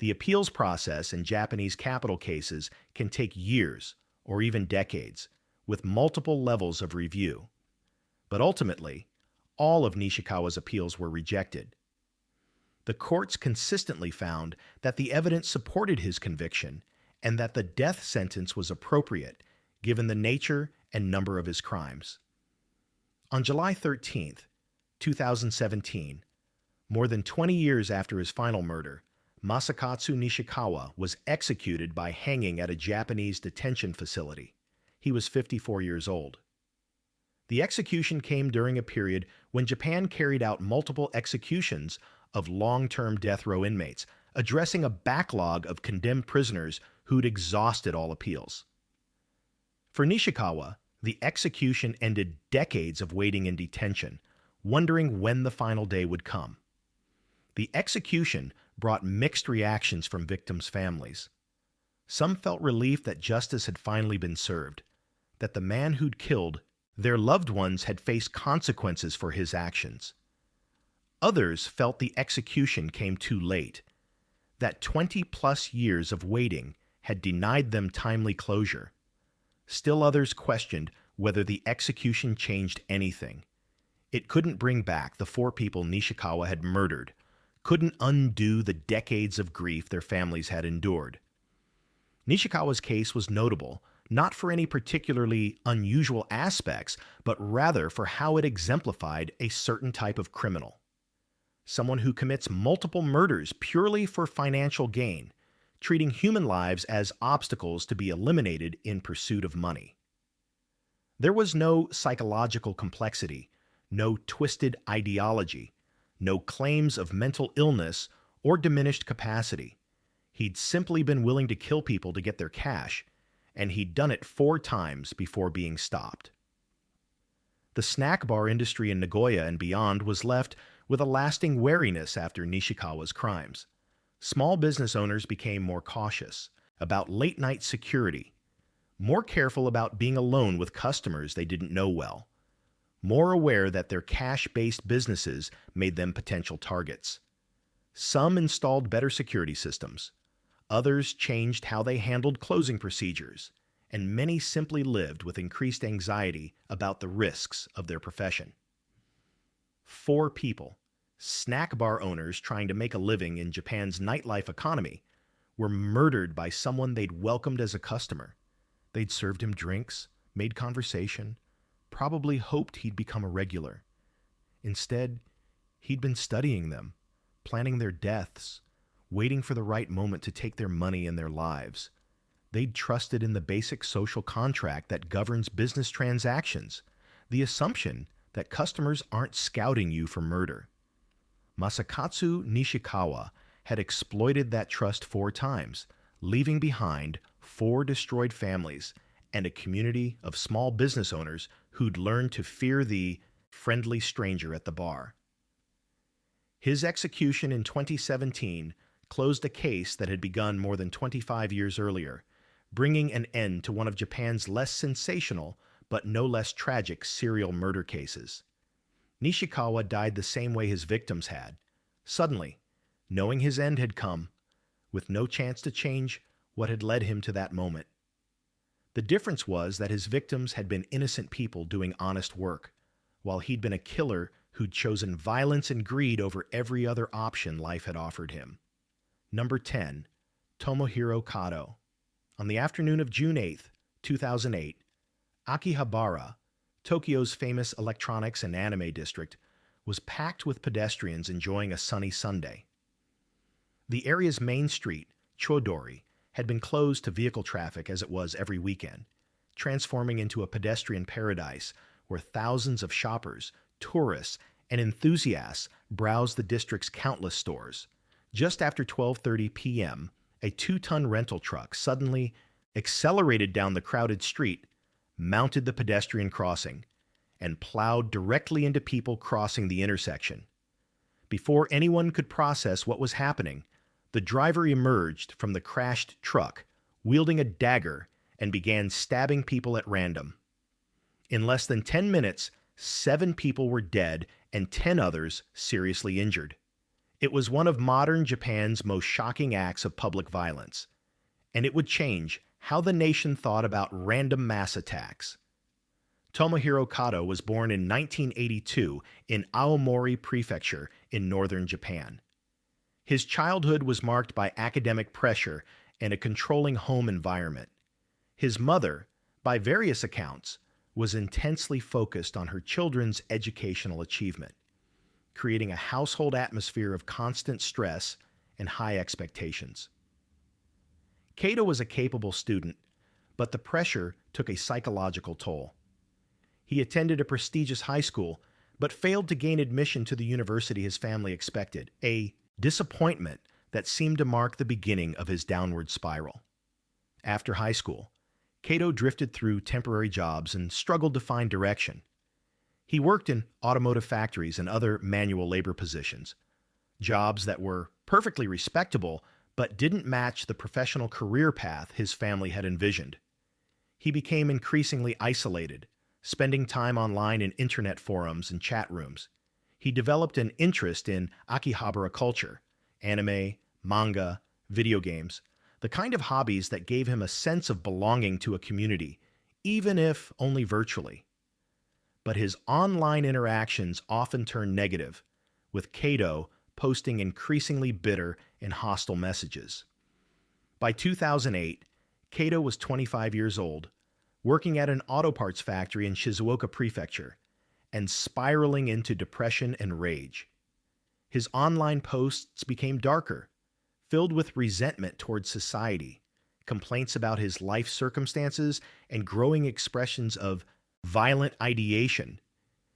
Speaker 1: The appeals process in Japanese capital cases can take years or even decades, with multiple levels of review. But ultimately, all of Nishikawa's appeals were rejected. The courts consistently found that the evidence supported his conviction and that the death sentence was appropriate given the nature and number of his crimes. On July 13, 2017, more than 20 years after his final murder, Masakatsu Nishikawa was executed by hanging at a Japanese detention facility. He was 54 years old. The execution came during a period when Japan carried out multiple executions of long-term death row inmates, addressing a backlog of condemned prisoners who'd exhausted all appeals. For Nishikawa, the execution ended decades of waiting in detention, wondering when the final day would come. The execution brought mixed reactions from victims' families. Some felt relief that justice had finally been served, that the man who'd killed their loved ones had faced consequences for his actions. Others felt the execution came too late, that 20-plus years of waiting had denied them timely closure. Still others questioned whether the execution changed anything. It couldn't bring back the 4 people Nishikawa had murdered, couldn't undo the decades of grief their families had endured. Nishikawa's case was notable not for any particularly unusual aspects, but rather for how it exemplified a certain type of criminal. Someone who commits multiple murders purely for financial gain, treating human lives as obstacles to be eliminated in pursuit of money. There was no psychological complexity, no twisted ideology, no claims of mental illness or diminished capacity. He'd simply been willing to kill people to get their cash, and he'd done it 4 times before being stopped. The snack bar industry in Nagoya and beyond was left with a lasting wariness after Nishikawa's crimes. Small business owners became more cautious about late-night security, more careful about being alone with customers they didn't know well, more aware that their cash-based businesses made them potential targets. Some installed better security systems. Others changed how they handled closing procedures, and many simply lived with increased anxiety about the risks of their profession. 4 people, snack bar owners trying to make a living in Japan's nightlife economy, were murdered by someone they'd welcomed as a customer. They'd served him drinks, made conversation, probably hoped he'd become a regular. Instead, he'd been studying them, planning their deaths, waiting for the right moment to take their money and their lives. They'd trusted in the basic social contract that governs business transactions, the assumption that customers aren't scouting you for murder. Masakatsu Nishikawa had exploited that trust 4 times, leaving behind 4 destroyed families and a community of small business owners who'd learned to fear the friendly stranger at the bar. His execution in 2017 closed a case that had begun more than 25 years earlier, bringing an end to one of Japan's less sensational but no less tragic serial murder cases. Nishikawa died the same way his victims had, suddenly, knowing his end had come, with no chance to change what had led him to that moment. The difference was that his victims had been innocent people doing honest work, while he'd been a killer who'd chosen violence and greed over every other option life had offered him. Number 10. Tomohiro Kato. On the afternoon of June 8, 2008, Akihabara, Tokyo's famous electronics and anime district, was packed with pedestrians enjoying a sunny Sunday. The area's main street, Chodori, had been closed to vehicle traffic as it was every weekend, transforming into a pedestrian paradise where thousands of shoppers, tourists, and enthusiasts browsed the district's countless stores. Just after 12:30 p.m., a 2-ton rental truck suddenly accelerated down the crowded street, mounted the pedestrian crossing, and plowed directly into people crossing the intersection. Before anyone could process what was happening, the driver emerged from the crashed truck, wielding a dagger, and began stabbing people at random. In less than 10 minutes, 7 people were dead and 10 others seriously injured. It was one of modern Japan's most shocking acts of public violence, and it would change how the nation thought about random mass attacks. Tomohiro Kato was born in 1982 in Aomori Prefecture in northern Japan. His childhood was marked by academic pressure and a controlling home environment. His mother, by various accounts, was intensely focused on her children's educational achievement, creating a household atmosphere of constant stress and high expectations. Kato was a capable student, but the pressure took a psychological toll. He attended a prestigious high school, but failed to gain admission to the university his family expected, a disappointment that seemed to mark the beginning of his downward spiral. After high school, Kato drifted through temporary jobs and struggled to find direction. He worked in automotive factories and other manual labor positions, jobs that were perfectly respectable but didn't match the professional career path his family had envisioned. He became increasingly isolated, spending time online in internet forums and chat rooms. He developed an interest in Akihabara culture, anime, manga, video games, the kind of hobbies that gave him a sense of belonging to a community, even if only virtually. But his online interactions often turned negative, with Kato posting increasingly bitter and hostile messages. By 2008, Kato was 25 years old, working at an auto parts factory in Shizuoka Prefecture, and spiraling into depression and rage. His online posts became darker, filled with resentment towards society, complaints about his life circumstances, and growing expressions of violent ideation.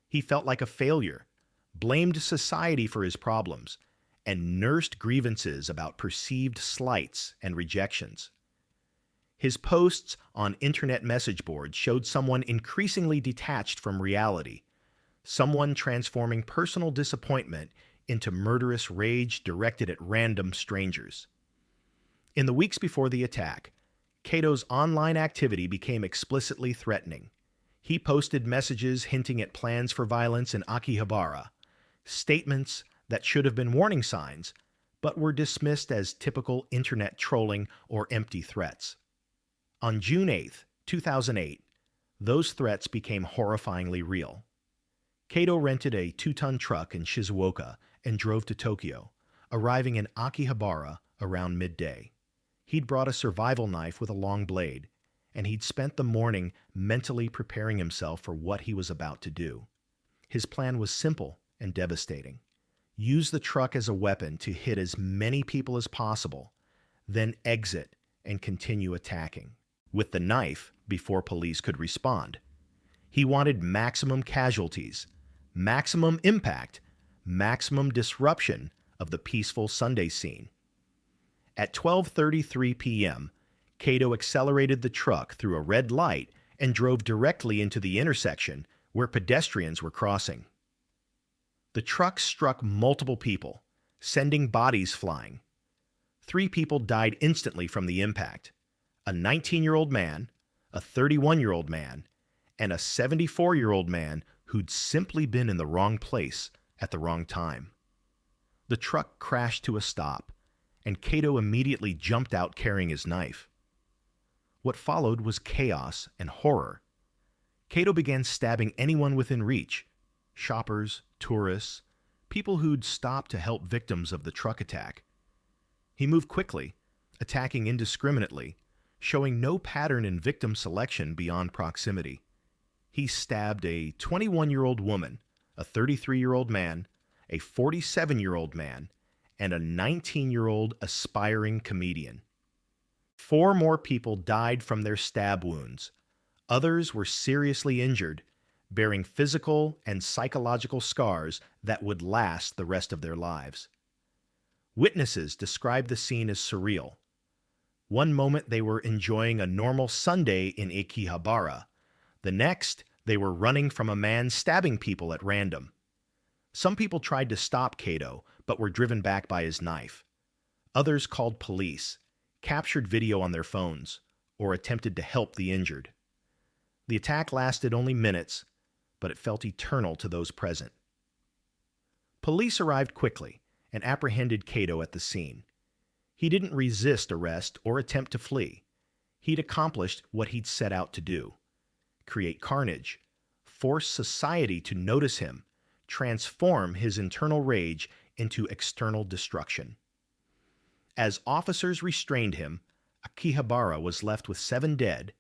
Speaker 1: He felt like a failure, blamed society for his problems, and nursed grievances about perceived slights and rejections. His posts on internet message boards showed someone increasingly detached from reality, someone transforming personal disappointment into murderous rage directed at random strangers. In the weeks before the attack, Kato's online activity became explicitly threatening. He posted messages hinting at plans for violence in Akihabara, statements that should have been warning signs, but were dismissed as typical internet trolling or empty threats. On June 8, 2008, those threats became horrifyingly real. Kato rented a 2-ton truck in Shizuoka and drove to Tokyo, arriving in Akihabara around midday. He'd brought a survival knife with a long blade, and he'd spent the morning mentally preparing himself for what he was about to do. His plan was simple and devastating. Use the truck as a weapon to hit as many people as possible, then exit and continue attacking, with the knife before police could respond. He wanted maximum casualties, maximum impact, maximum disruption of the peaceful Sunday scene. At 12:33 p.m., Kato accelerated the truck through a red light and drove directly into the intersection where pedestrians were crossing. The truck struck multiple people, sending bodies flying. 3 people died instantly from the impact: a 19-year-old man, a 31-year-old man, and a 74-year-old man who'd simply been in the wrong place at the wrong time. The truck crashed to a stop, and Kato immediately jumped out carrying his knife. What followed was chaos and horror. Kato began stabbing anyone within reach: shoppers, tourists, people who'd stopped to help victims of the truck attack. He moved quickly, attacking indiscriminately, showing no pattern in victim selection beyond proximity. He stabbed a 21-year-old woman, a 33-year-old man, a 47-year-old man, and a 19-year-old aspiring comedian. 4 more people died from their stab wounds. Others were seriously injured, bearing physical and psychological scars that would last the rest of their lives. Witnesses described the scene as surreal. One moment they were enjoying a normal Sunday in Akihabara. The next, they were running from a man stabbing people at random. Some people tried to stop Kato, but were driven back by his knife. Others called police, captured video on their phones, or attempted to help the injured. The attack lasted only minutes, but it felt eternal to those present. Police arrived quickly and apprehended Kato at the scene. He didn't resist arrest or attempt to flee. He'd accomplished what he'd set out to do: create carnage, force society to notice him, transform his internal rage into external destruction. As officers restrained him, Akihabara was left with 7 dead,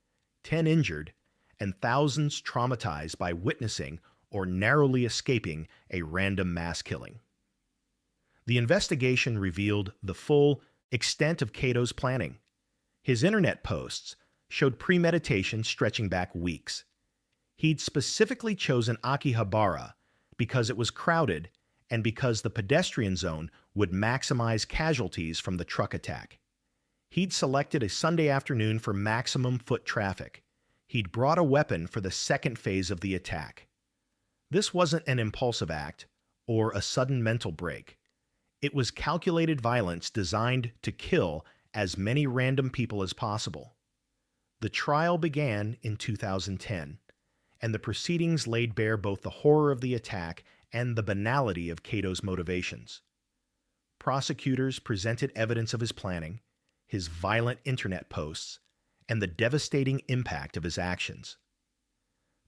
Speaker 1: 10 injured, and thousands traumatized by witnessing or narrowly escaping a random mass killing. The investigation revealed the full extent of Kato's planning. His internet posts showed premeditation stretching back weeks. He'd specifically chosen Akihabara because it was crowded and because the pedestrian zone would maximize casualties from the truck attack. He'd selected a Sunday afternoon for maximum foot traffic. He'd brought a weapon for the second phase of the attack. This wasn't an impulsive act or a sudden mental break. It was calculated violence designed to kill as many random people as possible. The trial began in 2010, and the proceedings laid bare both the horror of the attack and the banality of Kato's motivations. Prosecutors presented evidence of his planning, his violent internet posts, and the devastating impact of his actions.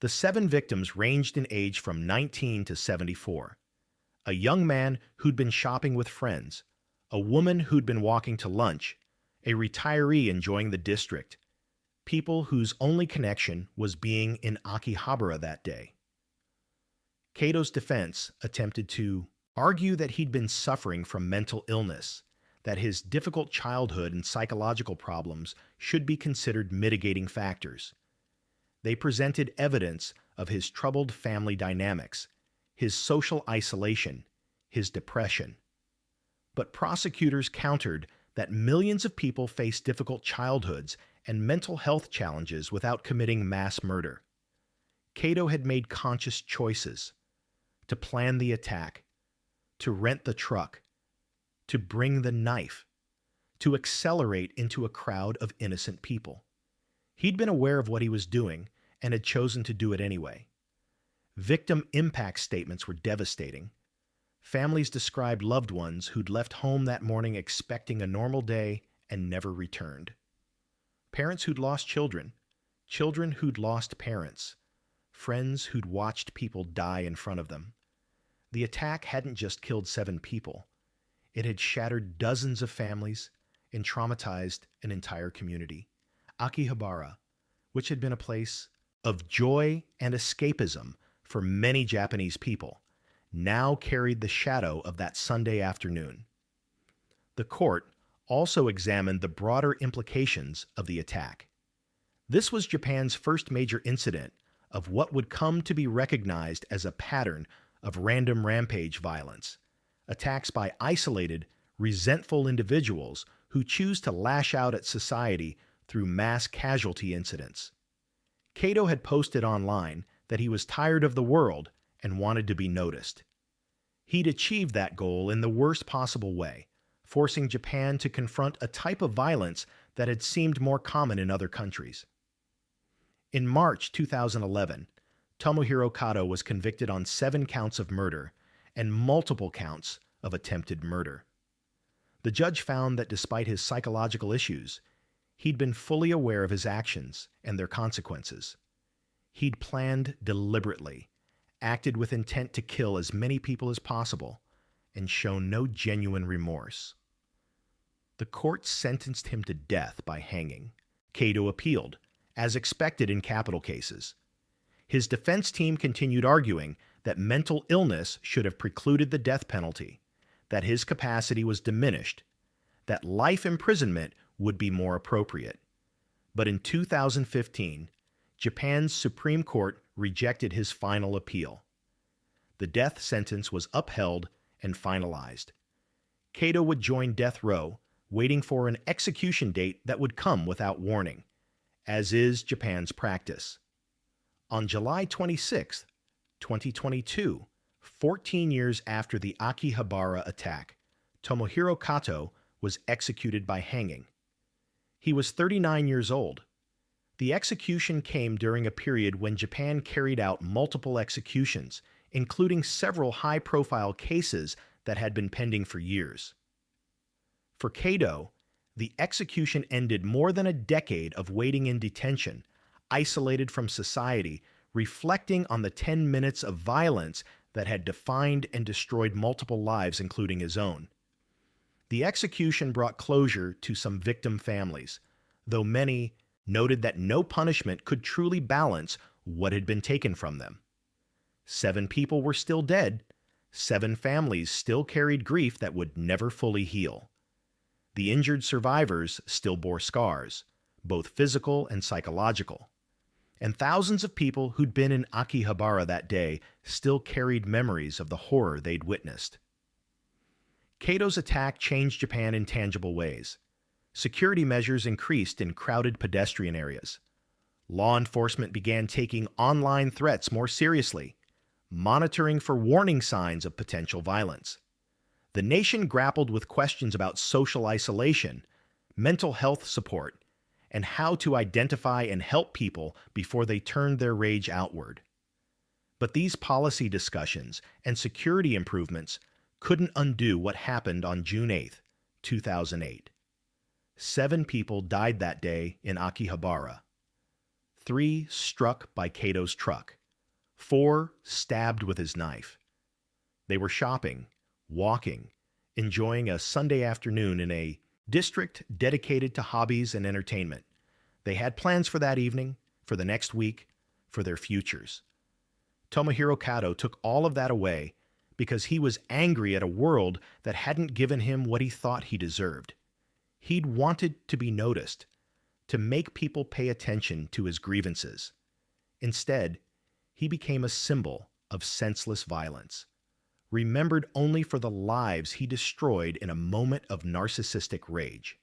Speaker 1: The 7 victims ranged in age from 19 to 74. A young man who'd been shopping with friends, a woman who'd been walking to lunch, a retiree enjoying the district, people whose only connection was being in Akihabara that day. Kato's defense attempted to argue that he'd been suffering from mental illness, that his difficult childhood and psychological problems should be considered mitigating factors. They presented evidence of his troubled family dynamics, his social isolation, his depression. But prosecutors countered that millions of people face difficult childhoods and mental health challenges without committing mass murder. Kato had made conscious choices to plan the attack, to rent the truck, to bring the knife, to accelerate into a crowd of innocent people. He'd been aware of what he was doing and had chosen to do it anyway. Victim impact statements were devastating. Families described loved ones who'd left home that morning expecting a normal day and never returned. Parents who'd lost children, children who'd lost parents, friends who'd watched people die in front of them. The attack hadn't just killed 7 people. It had shattered dozens of families and traumatized an entire community. Akihabara, which had been a place of joy and escapism for many Japanese people, now carried the shadow of that Sunday afternoon. The court also examined the broader implications of the attack. This was Japan's first major incident of what would come to be recognized as a pattern of random rampage violence, attacks by isolated, resentful individuals who choose to lash out at society through mass casualty incidents. Kato had posted online that he was tired of the world and wanted to be noticed. He'd achieved that goal in the worst possible way, forcing Japan to confront a type of violence that had seemed more common in other countries. In March 2011, Tomohiro Kato was convicted on 7 counts of murder and multiple counts of attempted murder. The judge found that despite his psychological issues, he'd been fully aware of his actions and their consequences. He'd planned deliberately, acted with intent to kill as many people as possible, and shown no genuine remorse. The court sentenced him to death by hanging. Kato appealed, as expected in capital cases. His defense team continued arguing that mental illness should have precluded the death penalty, that his capacity was diminished, that life imprisonment would be more appropriate. But in 2015, Japan's Supreme Court rejected his final appeal. The death sentence was upheld and finalized. Kato would join death row, waiting for an execution date that would come without warning, as is Japan's practice. On July 26, 2022, 14 years after the Akihabara attack, Tomohiro Kato was executed by hanging. He was 39 years old. The execution came during a period when Japan carried out multiple executions, including several high-profile cases that had been pending for years. For Kato, the execution ended more than a decade of waiting in detention, isolated from society, reflecting on the 10 minutes of violence that had defined and destroyed multiple lives, including his own. The execution brought closure to some victim families, though many noted that no punishment could truly balance what had been taken from them. 7 people were still dead. 7 families still carried grief that would never fully heal. The injured survivors still bore scars, both physical and psychological. And thousands of people who'd been in Akihabara that day still carried memories of the horror they'd witnessed. Kato's attack changed Japan in tangible ways. Security measures increased in crowded pedestrian areas. Law enforcement began taking online threats more seriously, monitoring for warning signs of potential violence. The nation grappled with questions about social isolation, mental health support, and how to identify and help people before they turned their rage outward. But these policy discussions and security improvements couldn't undo what happened on June 8, 2008. 7 people died that day in Akihabara. 3 struck by Kato's truck. 4 stabbed with his knife. They were shopping, walking, enjoying a Sunday afternoon in a district dedicated to hobbies and entertainment. They had plans for that evening, for the next week, for their futures. Tomohiro Kato took all of that away because he was angry at a world that hadn't given him what he thought he deserved. He'd wanted to be noticed, to make people pay attention to his grievances. Instead, he became a symbol of senseless violence, remembered only for the lives he destroyed in a moment of narcissistic rage.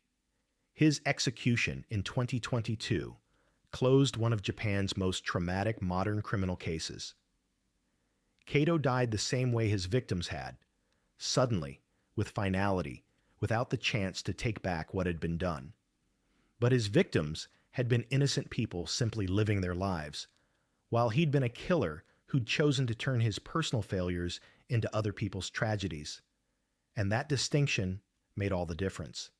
Speaker 1: His execution in 2022 closed one of Japan's most traumatic modern criminal cases. Kato died the same way his victims had, suddenly, with finality, without the chance to take back what had been done. But his victims had been innocent people simply living their lives, while he'd been a killer who'd chosen to turn his personal failures into other people's tragedies. And that distinction made all the difference.